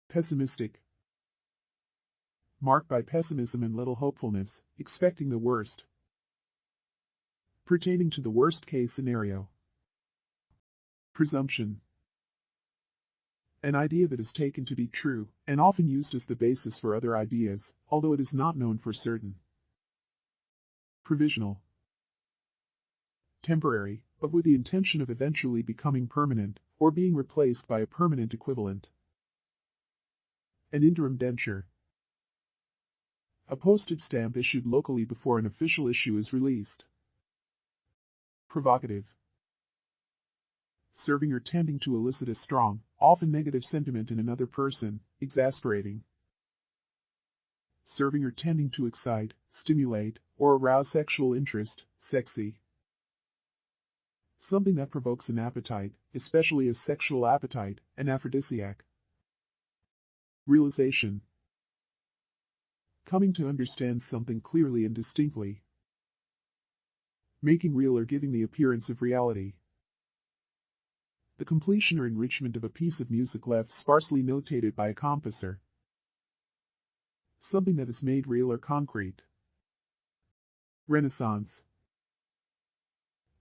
Pessimistic. Marked by pessimism and little hopefulness, expecting the worst. Pertaining to the worst-case scenario. Presumption. An idea that is taken to be true, and often used as the basis for other ideas, although it is not known for certain. Provisional. Temporary, but with the intention of eventually becoming permanent, or being replaced by a permanent equivalent. An interim denture. A postage stamp issued locally before an official issue is released. Provocative. Serving or tending to elicit a strong, often negative sentiment in another person, exasperating. Serving or tending to excite, stimulate, or arouse sexual interest, sexy. Something that provokes an appetite, especially a sexual appetite, an aphrodisiac. Realization. Coming to understand something clearly and distinctly. Making real or giving the appearance of reality. The completion or enrichment of a piece of music left sparsely notated by a composer. Something that is made real or concrete. Renaissance.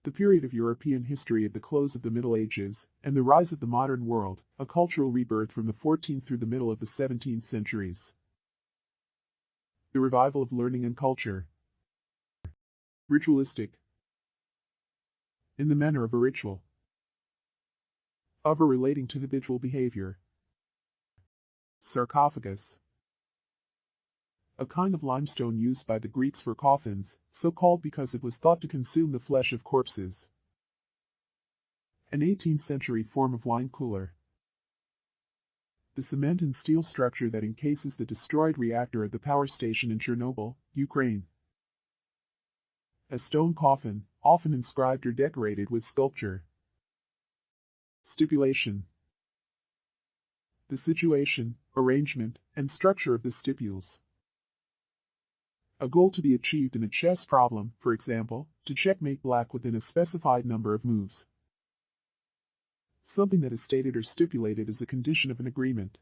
The period of European history at the close of the Middle Ages, and the rise of the modern world, a cultural rebirth from the 14th through the middle of the 17th centuries. The revival of learning and culture. Ritualistic. In the manner of a ritual. Of or relating to habitual behavior. Sarcophagus. A kind of limestone used by the Greeks for coffins, so called because it was thought to consume the flesh of corpses. An 18th century form of wine cooler. The cement and steel structure that encases the destroyed reactor at the power station in Chernobyl, Ukraine. A stone coffin, often inscribed or decorated with sculpture. Stipulation. The situation, arrangement, and structure of the stipules. A goal to be achieved in a chess problem, for example, to checkmate black within a specified number of moves. Something that is stated or stipulated as a condition of an agreement.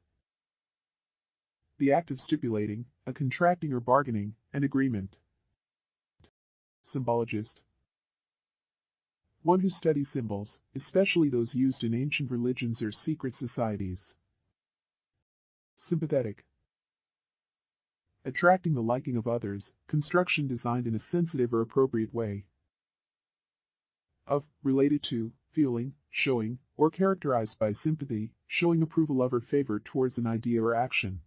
The act of stipulating, a contracting or bargaining, an agreement. Symbologist. One who studies symbols, especially those used in ancient religions or secret societies. Sympathetic. Attracting the liking of others, construction designed in a sensitive or appropriate way. Of, related to, feeling, showing, or characterized by sympathy, showing approval of or favor towards an idea or action.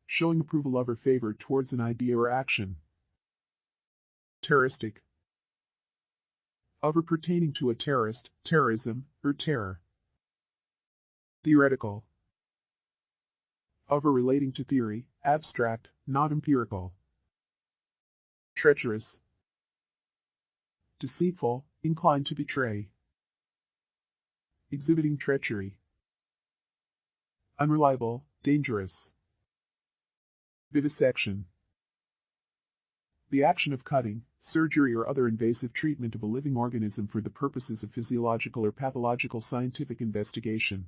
Showing approval of or favor towards an idea or action. Terroristic. Of or pertaining to a terrorist, terrorism, or terror. Theoretical. Of or relating to theory, abstract, not empirical. Treacherous. Deceitful, inclined to betray. Exhibiting treachery. Unreliable, dangerous. Vivisection. The action of cutting, surgery or other invasive treatment of a living organism for the purposes of physiological or pathological scientific investigation.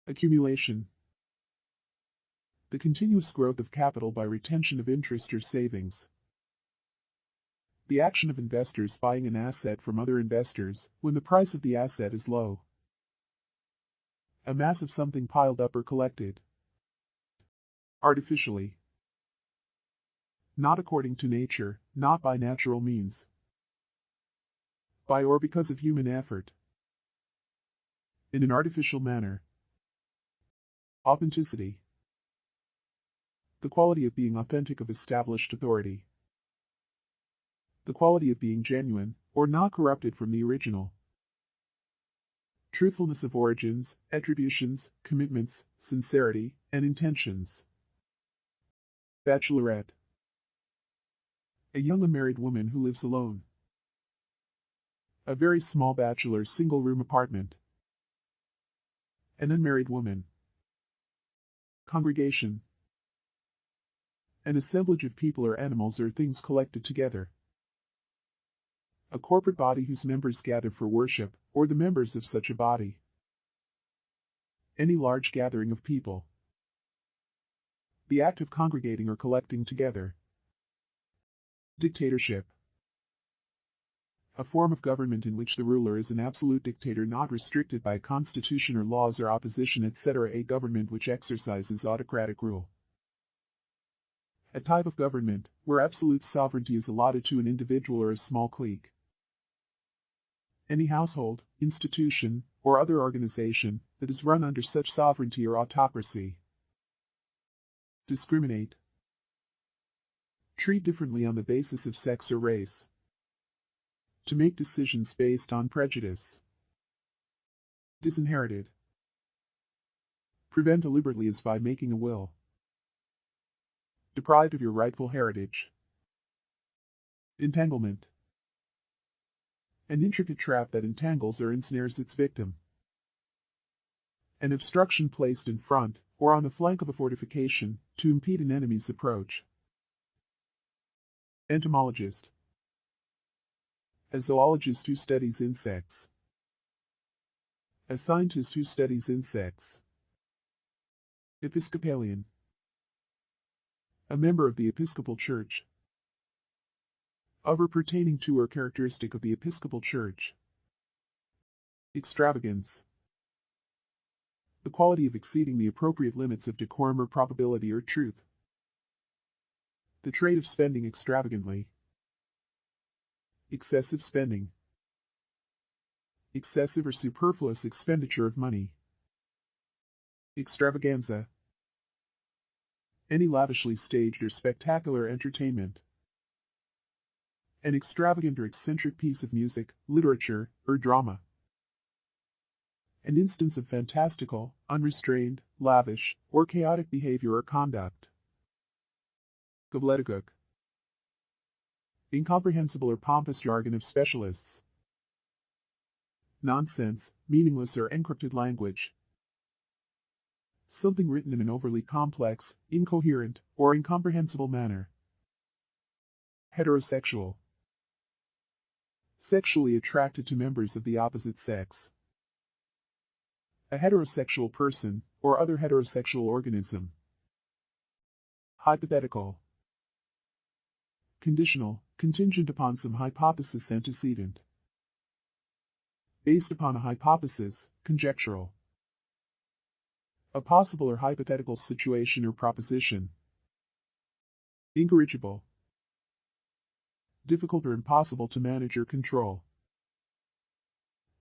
Accumulation. The continuous growth of capital by retention of interest or savings. The action of investors buying an asset from other investors when the price of the asset is low. A mass of something piled up or collected. Artificially. Not according to nature, not by natural means. By or because of human effort. In an artificial manner. Authenticity. The quality of being authentic of established authority. The quality of being genuine, or not corrupted from the original. Truthfulness of origins, attributions, commitments, sincerity, and intentions. Bachelorette. A young unmarried woman who lives alone. A very small bachelor single-room apartment. An unmarried woman. Congregation. An assemblage of people or animals or things collected together. A corporate body whose members gather for worship, or the members of such a body. Any large gathering of people. The act of congregating or collecting together. Dictatorship. A form of government in which the ruler is an absolute dictator not restricted by constitution or laws or opposition, etc. A government which exercises autocratic rule. A type of government where absolute sovereignty is allotted to an individual or a small clique. Any household, institution, or other organization that is run under such sovereignty or autocracy. Discriminate. Treat differently on the basis of sex or race. To make decisions based on prejudice. Disinherited. Prevent deliberately as by making a will. Deprived of your rightful heritage. Entanglement. An intricate trap that entangles or ensnares its victim. An obstruction placed in front, or on the flank of a fortification, to impede an enemy's approach. Entomologist. A zoologist who studies insects. A scientist who studies insects. Episcopalian. A member of the Episcopal Church. Of or pertaining to or characteristic of the Episcopal Church. Extravagance. The quality of exceeding the appropriate limits of decorum or probability or truth. The trait of spending extravagantly. Excessive spending. Excessive or superfluous expenditure of money. Extravaganza. Any lavishly staged or spectacular entertainment. An extravagant or eccentric piece of music, literature, or drama. An instance of fantastical, unrestrained, lavish, or chaotic behavior or conduct. Gobbledygook. Incomprehensible or pompous jargon of specialists. Nonsense, meaningless or encrypted language. Something written in an overly complex, incoherent, or incomprehensible manner. Heterosexual. Sexually attracted to members of the opposite sex. A heterosexual person, or other heterosexual organism. Hypothetical. Conditional, contingent upon some hypothesis antecedent. Based upon a hypothesis, conjectural. A possible or hypothetical situation or proposition. Incorrigible. Difficult or impossible to manage or control.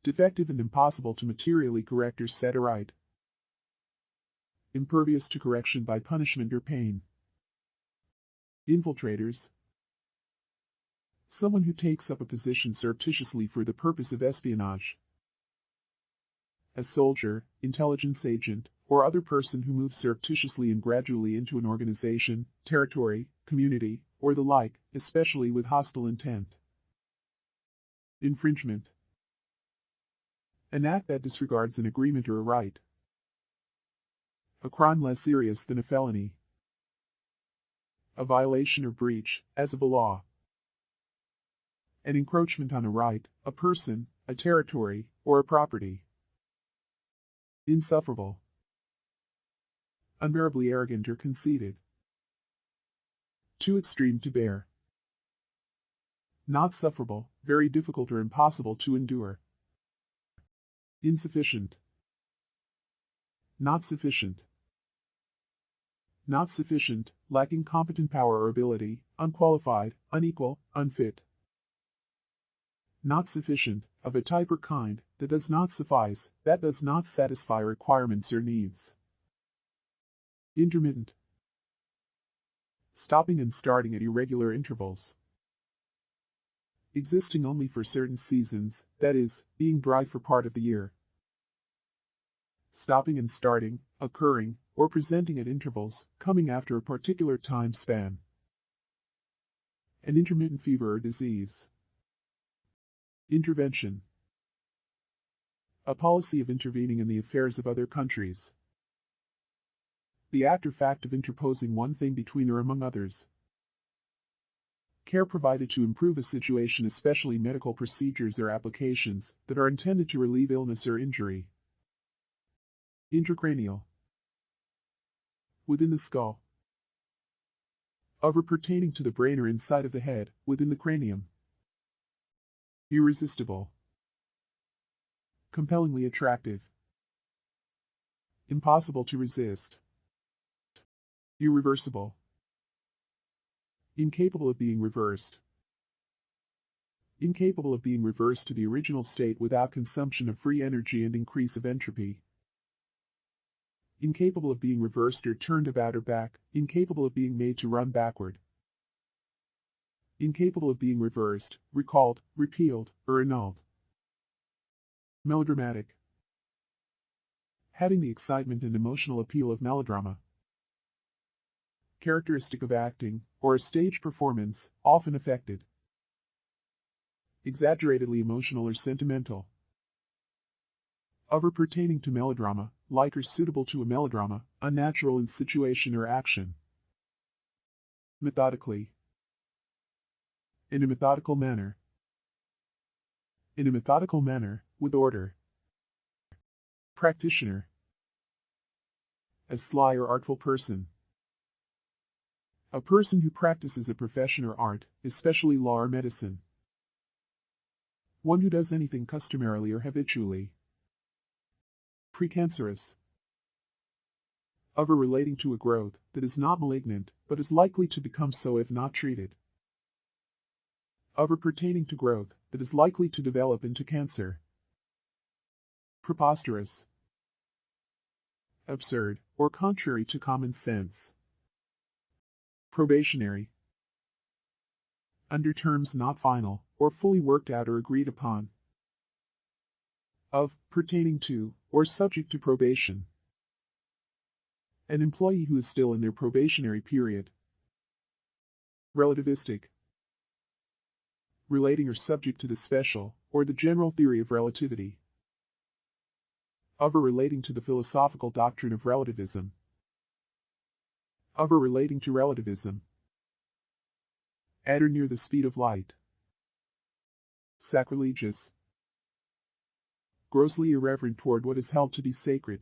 Defective and impossible to materially correct or set aright. Impervious to correction by punishment or pain. Infiltrators. Someone who takes up a position surreptitiously for the purpose of espionage. A soldier, intelligence agent, or other person who moves surreptitiously and gradually into an organization, territory, community, or the like, especially with hostile intent. Infringement. An act that disregards an agreement or a right. A crime less serious than a felony. A violation or breach, as of a law. An encroachment on a right, a person, a territory, or a property. Insufferable. Unbearably arrogant or conceited. Too extreme to bear. Not sufferable, very difficult or impossible to endure. Insufficient. Not sufficient. Not sufficient, lacking competent power or ability, unqualified, unequal, unfit. Not sufficient, of a type or kind, that does not suffice, that does not satisfy requirements or needs. Intermittent. Stopping and starting at irregular intervals. existing only for certain seasons, that is, being dry for part of the year. Stopping and starting, occurring, or presenting at intervals, coming after a particular time span. An intermittent fever or disease. Intervention. A policy of intervening in the affairs of other countries. The act or fact of interposing one thing between or among others. Care provided to improve a situation, especially medical procedures or applications that are intended to relieve illness or injury. Intracranial. Within the skull. Of or pertaining to the brain or inside of the head, within the cranium. Irresistible. Compellingly attractive. Impossible to resist. Irreversible. Incapable of being reversed. Incapable of being reversed to the original state without consumption of free energy and increase of entropy. Incapable of being reversed or turned about or back, incapable of being made to run backward. Incapable of being reversed, recalled, repealed, or annulled. Melodramatic. Having the excitement and emotional appeal of melodrama. Characteristic of acting, or a stage performance, often affected. Exaggeratedly emotional or sentimental. Of or pertaining to melodrama, like or suitable to a melodrama, unnatural in situation or action. Methodically. In a methodical manner. In a methodical manner, with order. Practitioner. A sly or artful person. A person who practices a profession or art, especially law or medicine. One who does anything customarily or habitually. Precancerous. Of or relating to a growth that is not malignant, but is likely to become so if not treated. Of or pertaining to growth that is likely to develop into cancer. Preposterous. Absurd, or contrary to common sense. Probationary. Under terms not final, or fully worked out or agreed upon. Of, pertaining to, or subject to probation. An employee who is still in their probationary period. Relativistic. Relating or subject to the special, or the general theory of relativity. Of or relating to the philosophical doctrine of relativism. Of or relating to relativism. At or near the speed of light. Sacrilegious. Grossly irreverent toward what is held to be sacred.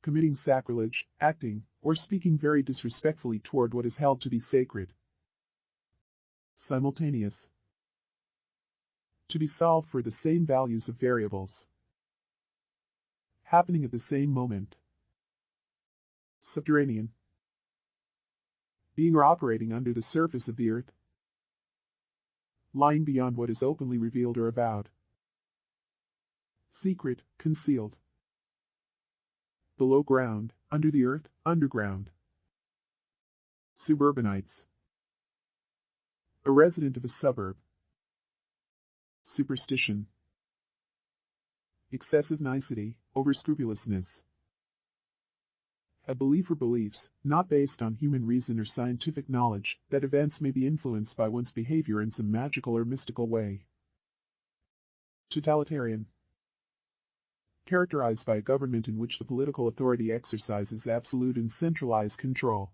Committing sacrilege, acting, or speaking very disrespectfully toward what is held to be sacred. Simultaneous. To be solved for the same values of variables. Happening at the same moment. Subterranean. Being or operating under the surface of the earth. Lying beyond what is openly revealed or avowed. Secret, concealed. Below ground, under the earth, underground. Suburbanites. A resident of a suburb. Superstition. Excessive nicety, overscrupulousness. A belief or beliefs, not based on human reason or scientific knowledge, that events may be influenced by one's behavior in some magical or mystical way. Totalitarian. Characterized by a government in which the political authority exercises absolute and centralized control.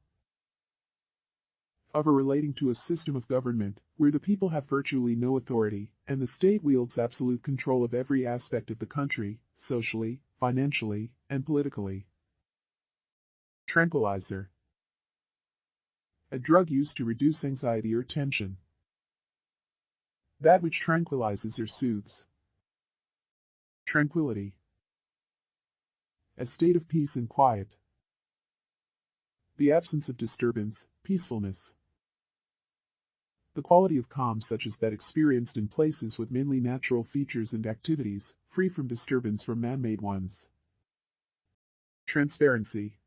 Of or relating to a system of government, where the people have virtually no authority, and the state wields absolute control of every aspect of the country, socially, financially, and politically. Tranquilizer. A drug used to reduce anxiety or tension. That which tranquilizes or soothes. Tranquility. A state of peace and quiet. The absence of disturbance, peacefulness. The quality of calm such as that experienced in places with mainly natural features and activities, free from disturbance from man-made ones. Transparency.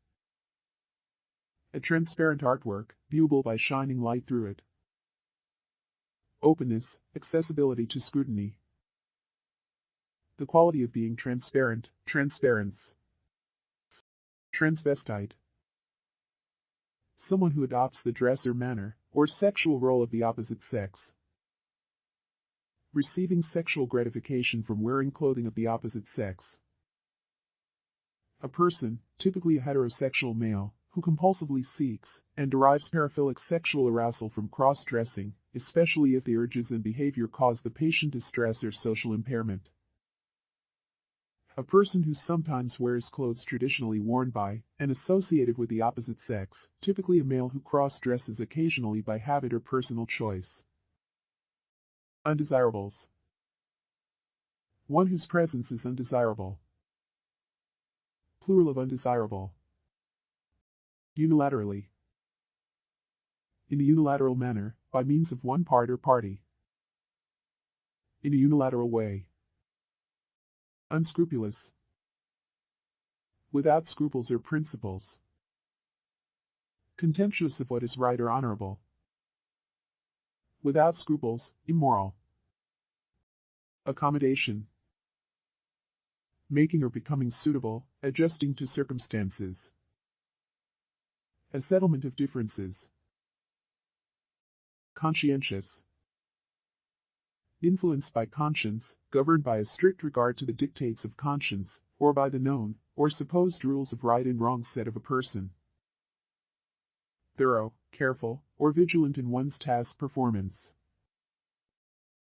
A transparent artwork, viewable by shining light through it. openness, accessibility to scrutiny. The quality of being transparent, transparence. Transvestite. Someone who adopts the dress or manner, or sexual role of the opposite sex. Receiving sexual gratification from wearing clothing of the opposite sex. A person, typically a heterosexual male, who compulsively seeks and derives paraphilic sexual arousal from cross-dressing, especially if the urges and behavior cause the patient distress or social impairment. A person who sometimes wears clothes traditionally worn by and associated with the opposite sex, typically a male who cross-dresses occasionally by habit or personal choice. Undesirables. One whose presence is undesirable. Plural of undesirable. Unilaterally. In a unilateral manner, by means of one part or party. In a unilateral way. Unscrupulous. Without scruples or principles. Contemptuous of what is right or honorable. Without scruples, immoral. Accommodation. Making or becoming suitable, adjusting to circumstances. A settlement of differences. Conscientious. Influenced by conscience, governed by a strict regard to the dictates of conscience, or by the known, or supposed rules of right and wrong set of a person. Thorough, careful, or vigilant in one's task performance.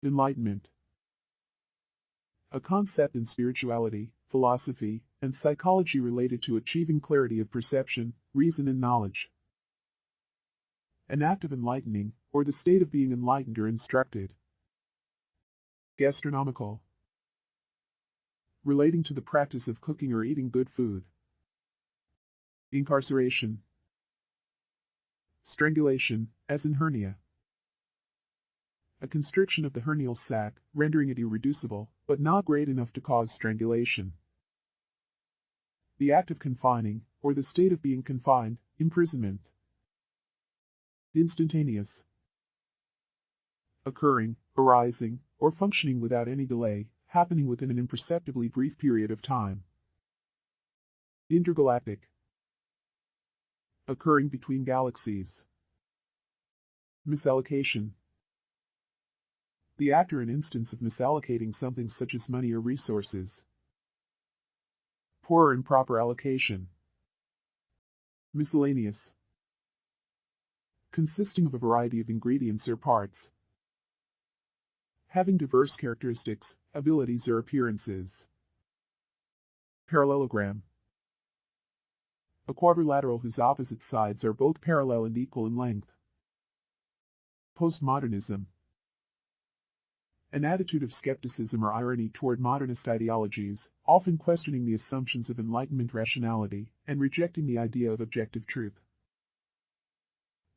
Enlightenment. A concept in spirituality, philosophy, and psychology related to achieving clarity of perception, reason and knowledge. An act of enlightening, or the state of being enlightened or instructed. Gastronomical. Relating to the practice of cooking or eating good food. Incarceration. Strangulation, as in hernia. A constriction of the hernial sac, rendering it irreducible, but not great enough to cause strangulation. The act of confining, or the state of being confined, imprisonment. Instantaneous. Occurring, arising, or functioning without any delay, happening within an imperceptibly brief period of time. Intergalactic. Occurring between galaxies. Misallocation. The act or an instance of misallocating something such as money or resources. Poor or improper allocation. Miscellaneous. Consisting of a variety of ingredients or parts. Having diverse characteristics, abilities or appearances. Parallelogram. A quadrilateral whose opposite sides are both parallel and equal in length. Postmodernism. An attitude of skepticism or irony toward modernist ideologies, often questioning the assumptions of Enlightenment rationality, and rejecting the idea of objective truth.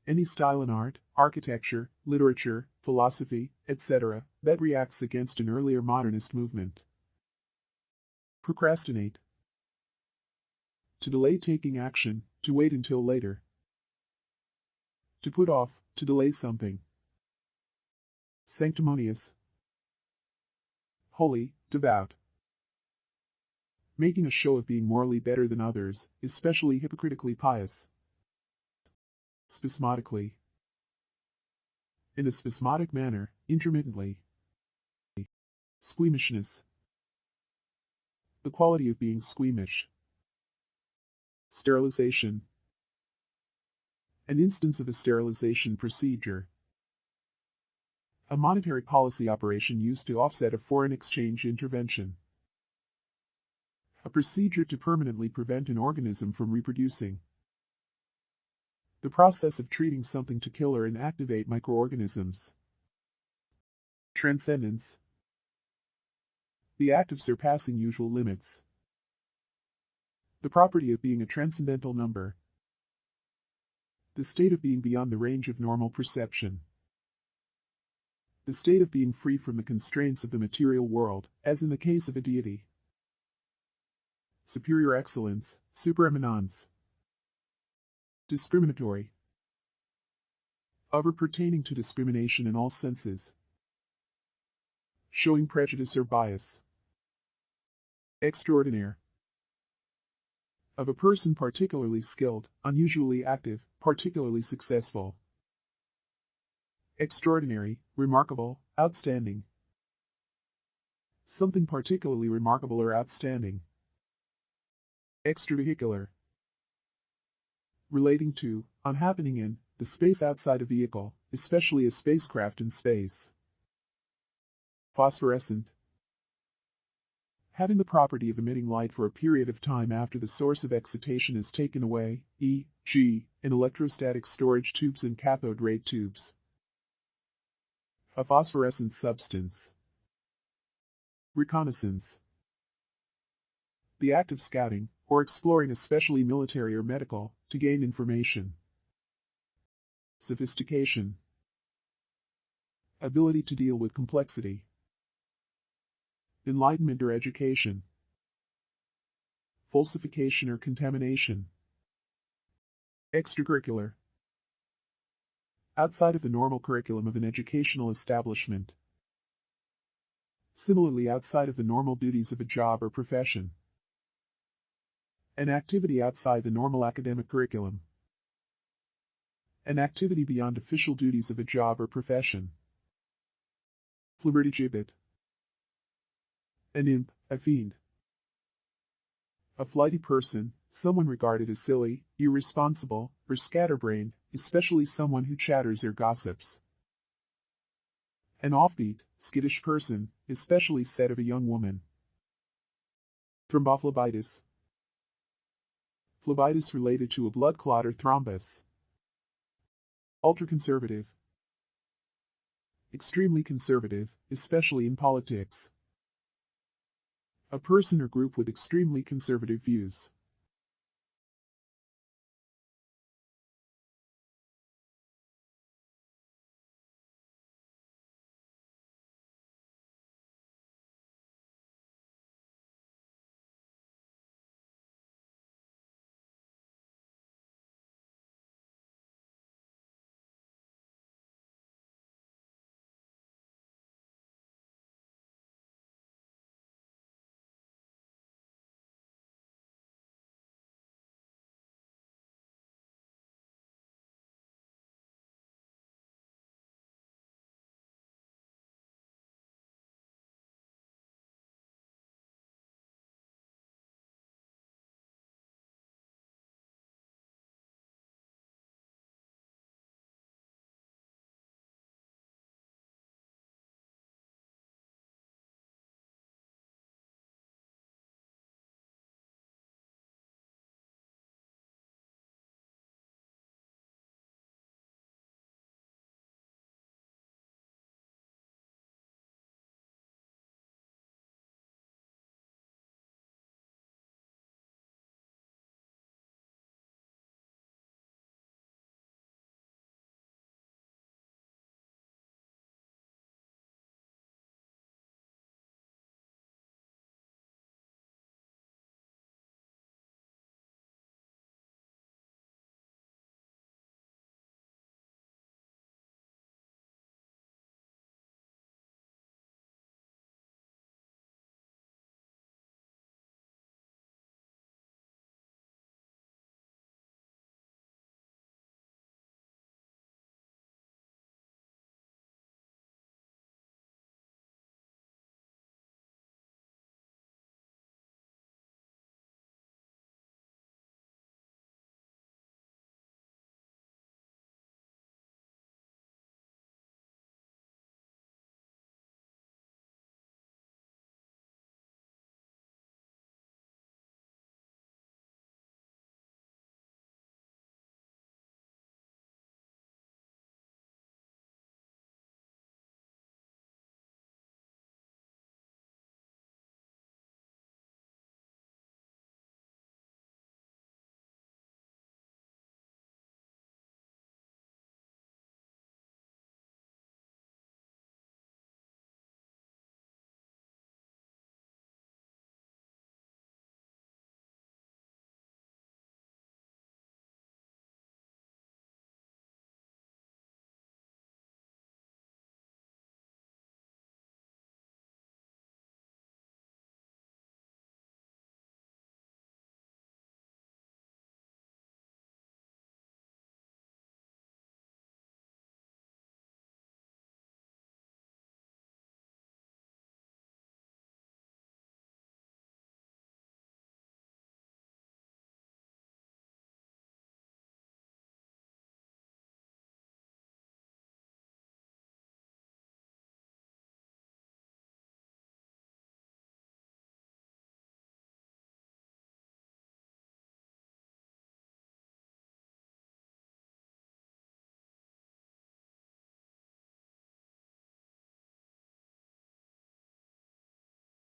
Any style in art, architecture, literature, philosophy, etc., that reacts against an earlier modernist movement. Procrastinate. To delay taking action, to wait until later. To put off, to delay something. Sanctimonious. Holy, devout. Making a show of being morally better than others, especially hypocritically pious. Spasmodically. In a spasmodic manner, intermittently. Squeamishness. The quality of being squeamish. Sterilization. An instance of a sterilization procedure. A monetary policy operation used to offset a foreign exchange intervention. A procedure to permanently prevent an organism from reproducing. The process of treating something to kill or inactivate microorganisms. Transcendence. The act of surpassing usual limits. The property of being a transcendental number. The state of being beyond the range of normal perception. The state of being free from the constraints of the material world, as in the case of a deity. Superior excellence, supereminence. Discriminatory. Of or pertaining to discrimination in all senses, showing prejudice or bias. Extraordinaire. Of a person particularly skilled, unusually active, particularly successful. Extraordinary, remarkable, outstanding. Something particularly remarkable or outstanding. Extravehicular. Relating to, on happening in, the space outside a vehicle, especially a spacecraft in space. Phosphorescent. Having the property of emitting light for a period of time after the source of excitation is taken away, e.g., in electrostatic storage tubes and cathode ray tubes. A phosphorescent substance. Reconnaissance. The act of scouting, or exploring especially military or medical, to gain information. Sophistication. Ability to deal with complexity. Enlightenment or education. Falsification or contamination. Extracurricular. Outside of the normal curriculum of an educational establishment. Similarly, outside of the normal duties of a job or profession. An activity outside the normal academic curriculum. An activity beyond official duties of a job or profession. Flibbertigibbet. An imp, a fiend. A flighty person, someone regarded as silly, irresponsible, or scatterbrained, especially someone who chatters or gossips. An offbeat, skittish person, especially said of a young woman. Thrombophlebitis. Phlebitis related to a blood clot or thrombus. Ultraconservative. Extremely conservative, especially in politics. A person or group with extremely conservative views.